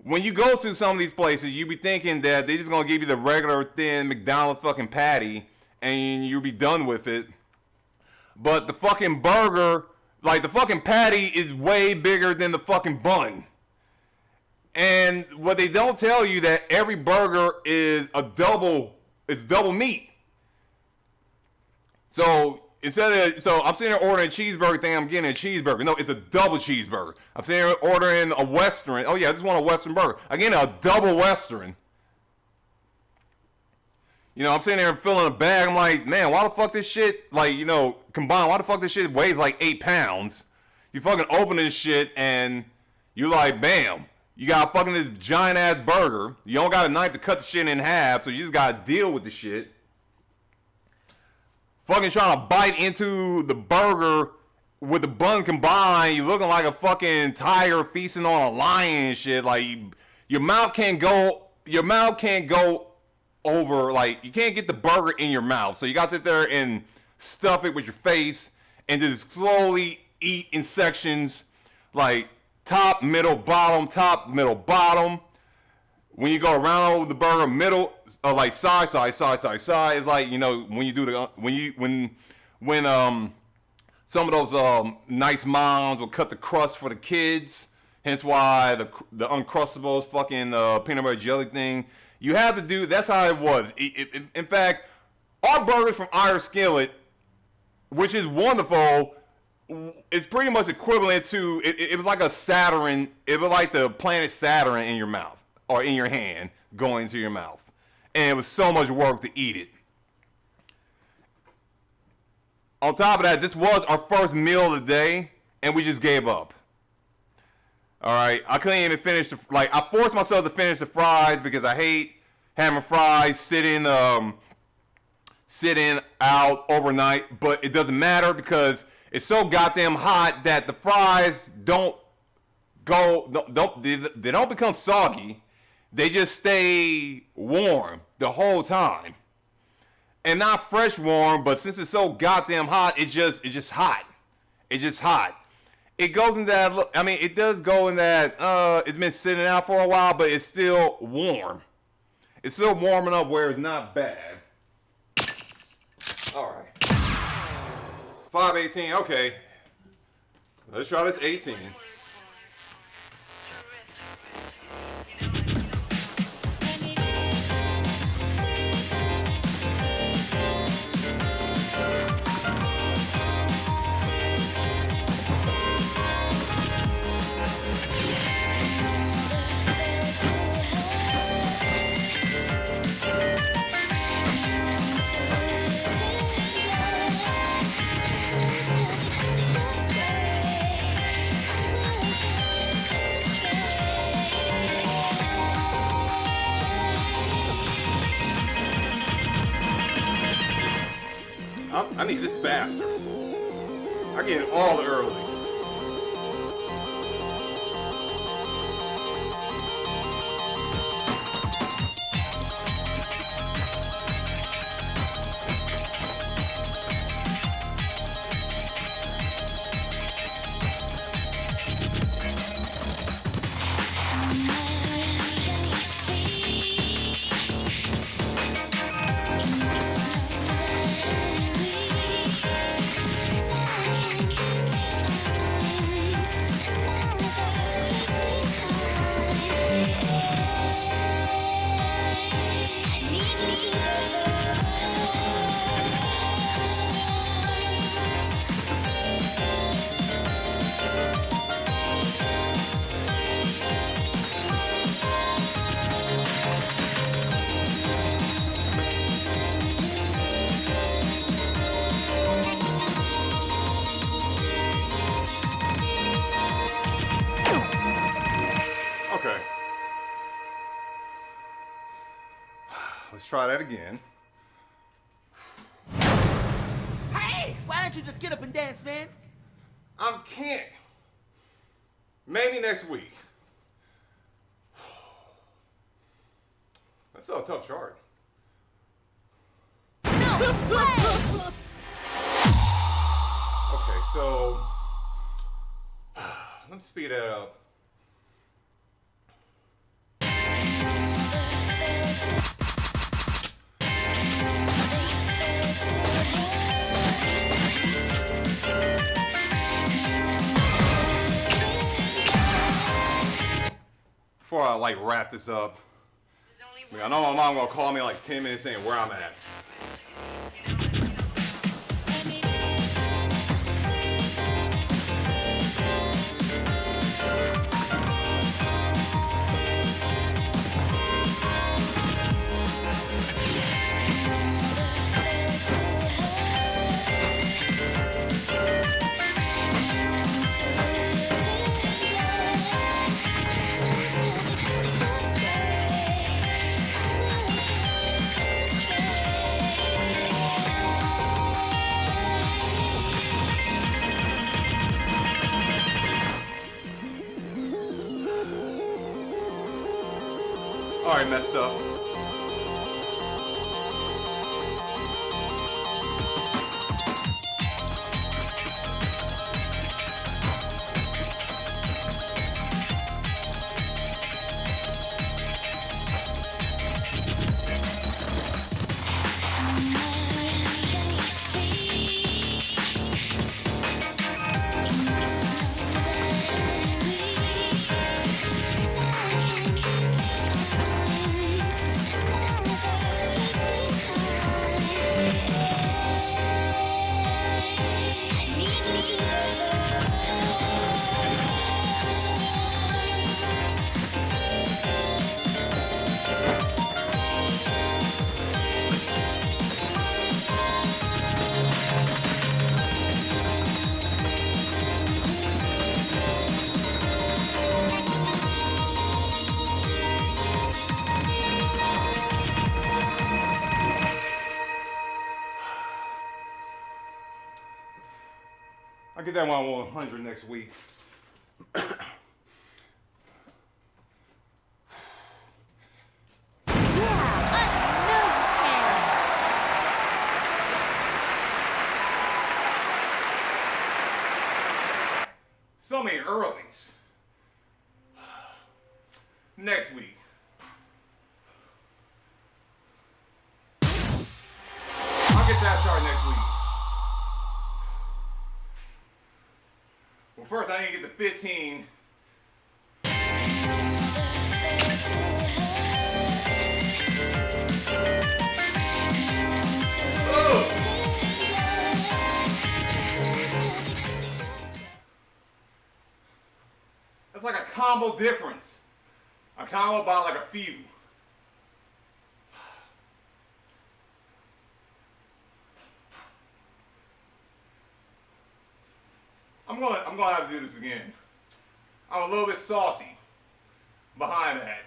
When you go to some of these places, you be thinking that they're just gonna give you the regular thin McDonald's fucking patty and you'll be done with it. But the fucking burger, like the fucking patty is way bigger than the fucking bun. And what they don't tell you that every burger is double meat. So I'm sitting there ordering a cheeseburger, thinking I'm getting a cheeseburger. No, it's a double cheeseburger. I'm sitting there ordering a Western. Oh yeah, I just want a Western burger. I'm getting a double Western. You know, I'm sitting there filling a bag. I'm like, man, why the fuck this shit, like, you know, combined, why the fuck this shit weighs like 8 pounds? You fucking open this shit and you like, bam, you got fucking this giant ass burger. You don't got a knife to cut the shit in half, so you just gotta deal with the shit. Fucking trying to bite into the burger with the bun combined. You looking like a fucking tiger feasting on a lion and shit. Like, your mouth can't go over, like, you can't get the burger in your mouth. So you gotta sit there and stuff it with your face and just slowly eat in sections, like top, middle, bottom, top, middle, bottom. When you go around over the burger, middle, like side, it's like, you know, when you do the when some of those nice moms will cut the crust for the kids. Hence why the Uncrustables fucking peanut butter jelly thing. You have to do, that's how it was. In fact, our burgers from Irish Skillet, which is wonderful, it's pretty much equivalent to, it was like a Saturn, it was like the planet Saturn in your mouth, or in your hand, going into your mouth. And it was so much work to eat it. On top of that, this was our first meal of the day, and we just gave up. All right, I couldn't even finish I forced myself to finish the fries because I hate having fries sitting out overnight, but it doesn't matter because it's so goddamn hot that the fries they don't become soggy. They just stay warm the whole time. And not fresh warm, but since it's so goddamn hot, it's just hot. It's just hot. It goes in that, I mean, it does go in that, it's been sitting out for a while, but it's still warm. It's still warm enough where it's not bad. All right. 518, okay. Let's try this 18. I need this bastard. I get all the earlies. Okay. Let's try that again. Hey, why don't you just get up and dance, man? I can't. Maybe next week. That's still a tough chart. No way! Okay, so let me speed that up. Before I like wrap this up, I know my mom gonna call me like 10 minutes saying where I'm at. sorry I messed up. I'll get that one on 100 next week. So many earlies. Next week. I'll get that started next week. Well, first I need to get the 15. That's like a combo difference. A combo by like a few. I'm gonna have to do this again. I'm a little bit salty behind that.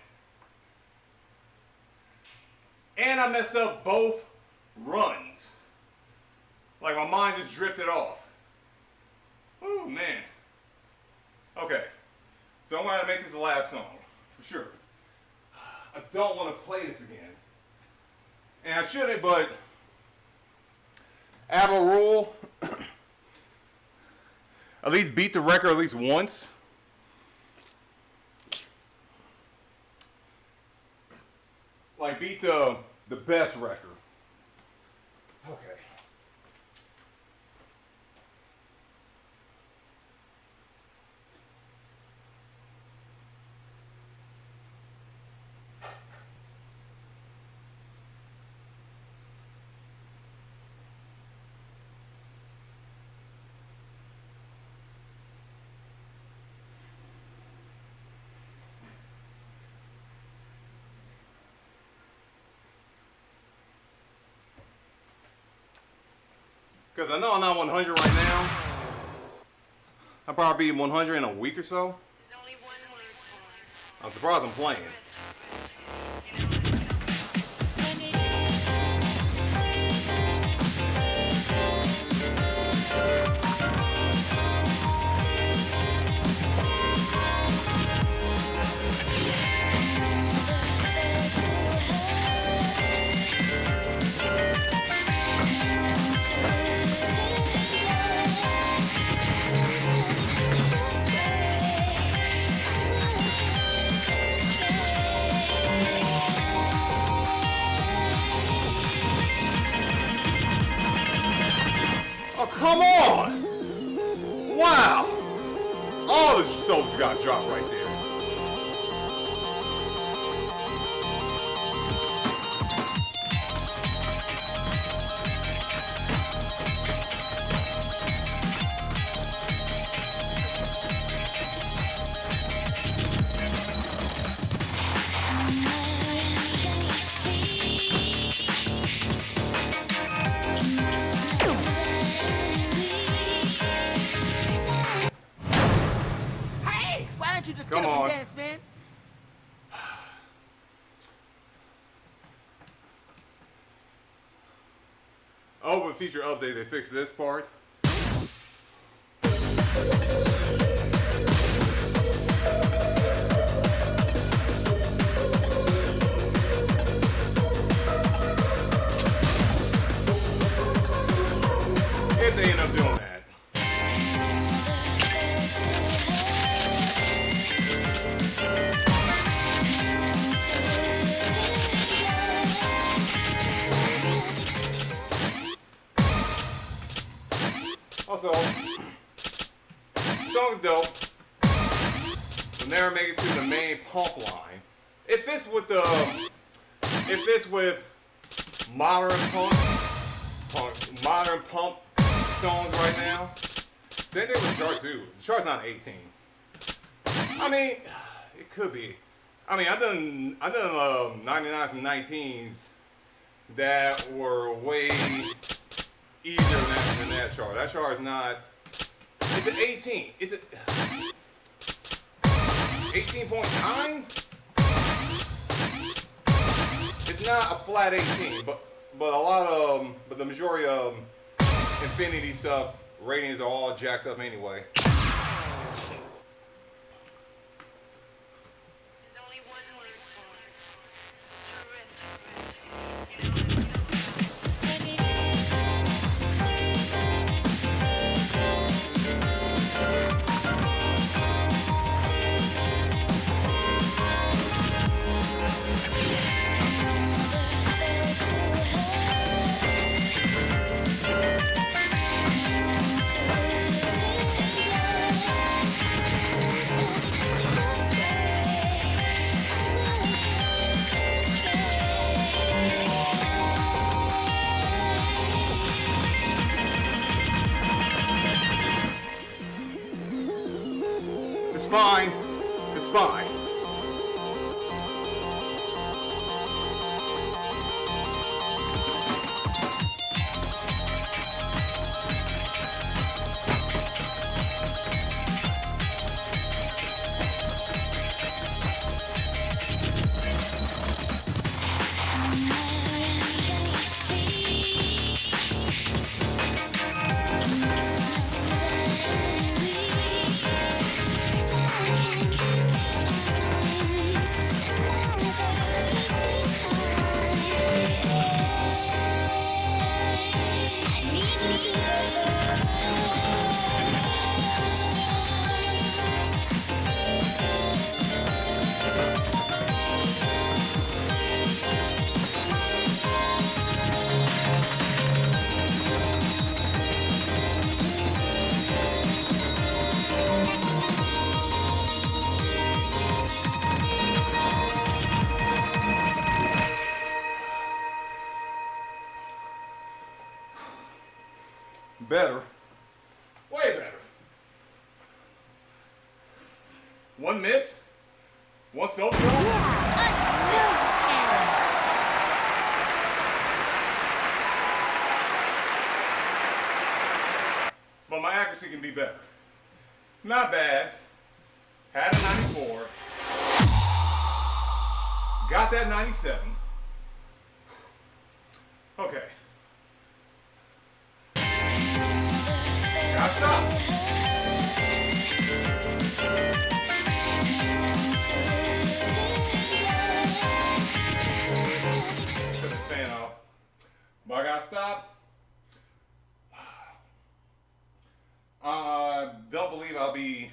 And I messed up both runs. Like my mind just drifted off. Oh man. Okay. So I'm gonna make this the last song, for sure. I don't want to play this again. And I shouldn't, but I have a rule. At least beat the record at least once. Like beat the best record. Okay. Because I know I'm not 100 right now. I'll probably be 100 in a week or so. I'm surprised I'm playing. Come on! Wow! All the soaps got dropped right there. Come on. Dance, man. Oh, with feature update, they fixed this part. So song's dope. Will never make it to the main pump line. It fits with modern pump songs right now. Same thing with the chart too. The chart's not 18. I mean, it could be. I mean, I done 99s and 19s that were way easier than that chart. That chart is not. It's an 18. It's 18.9. It's not a flat 18, but the majority of Infinity stuff ratings are all jacked up anyway. It's fine. It's fine. Better. Way better. One miss. One self-drop. But my accuracy can be better. Not bad. Had a 94. Got that 97. Okay. Got stopped. Put this fan off. But I got stopped. Don't believe I'll be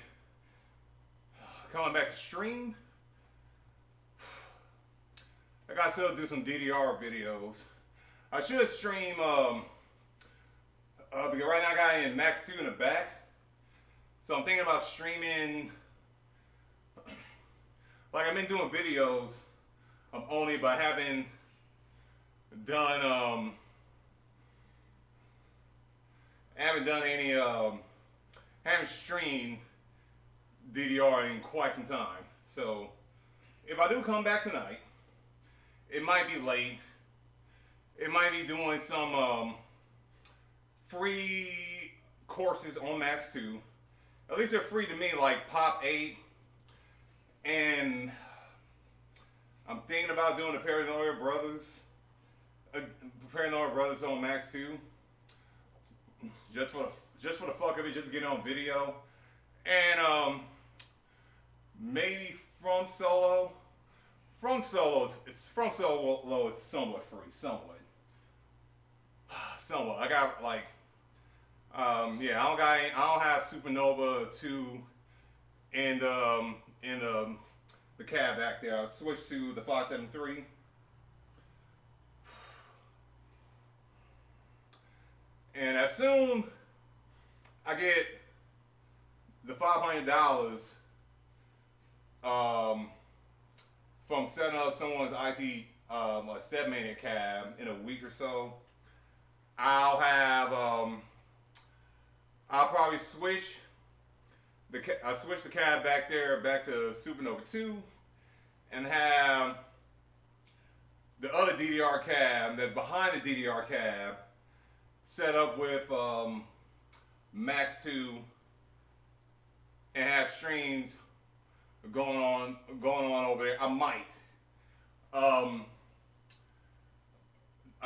coming back to stream. I got to do some DDR videos. I should stream because right now I got in Max 2 in the back. So I'm thinking about streaming, like I've been doing videos only but haven't done any haven't streamed DDR in quite some time. So if I do come back tonight, it might be late. It might be doing some free courses on Max 2. At least they're free to me, like Pop 8. And I'm thinking about doing the Paranoia Brothers on Max 2. Just for the fuck of it, just to get on video. And maybe From Solo. From Solo is somewhat free, somewhat. I got like, yeah, I don't have Supernova 2 in the cab back there. I switched to the 573. And as soon I get the $500 from setting up someone's IT a step-mania cab in a week or so. I'll probably switch the cab back there back to Supernova 2 and have the other DDR cab that's behind the DDR cab set up with Max 2 and have streams going on over there. I might. I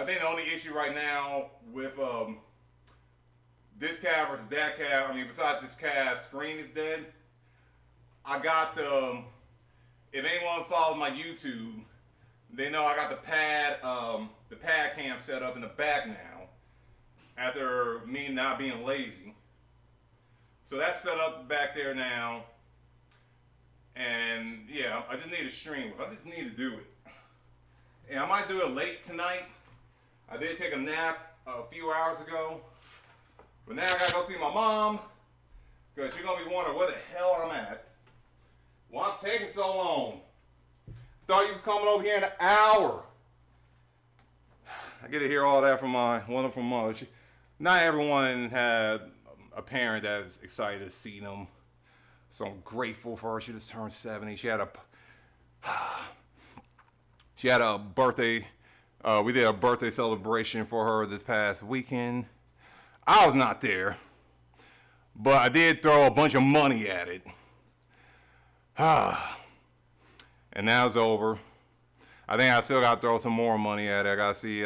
think the only issue right now with this cab versus that cab, I mean, besides this cab, screen is dead. I got if anyone follows my YouTube, they know I got the pad cam set up in the back now, after me not being lazy. So that's set up back there now. And yeah, I just need a stream. I just need to do it. And I might do it late tonight. I did take a nap a few hours ago. But now I gotta go see my mom, because she's gonna be wondering where the hell I'm at. Why I'm taking so long. Thought you was coming over here in an hour. I get to hear all that from my wonderful mother. Not everyone had a parent that's excited to see them. So I'm grateful for her. She just turned 70. She had a birthday. We did a birthday celebration for her this past weekend. I was not there, but I did throw a bunch of money at it. And now it's over. I think I still got to throw some more money at it. I got to see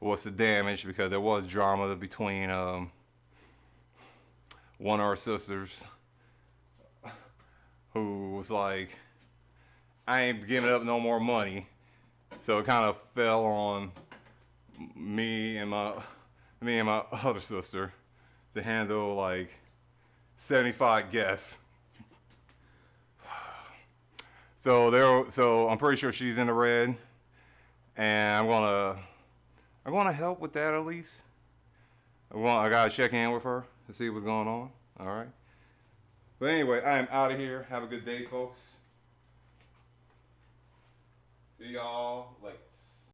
what's the damage, because there was drama between one of our sisters who was like, I ain't giving up no more money. So it kind of fell on me and my other sister to handle like 75 guests. So I'm pretty sure she's in the red, and I'm gonna help with that at least. I gotta check in with her to see what's going on. All right. But anyway, I am out of here. Have a good day, folks. See y'all later.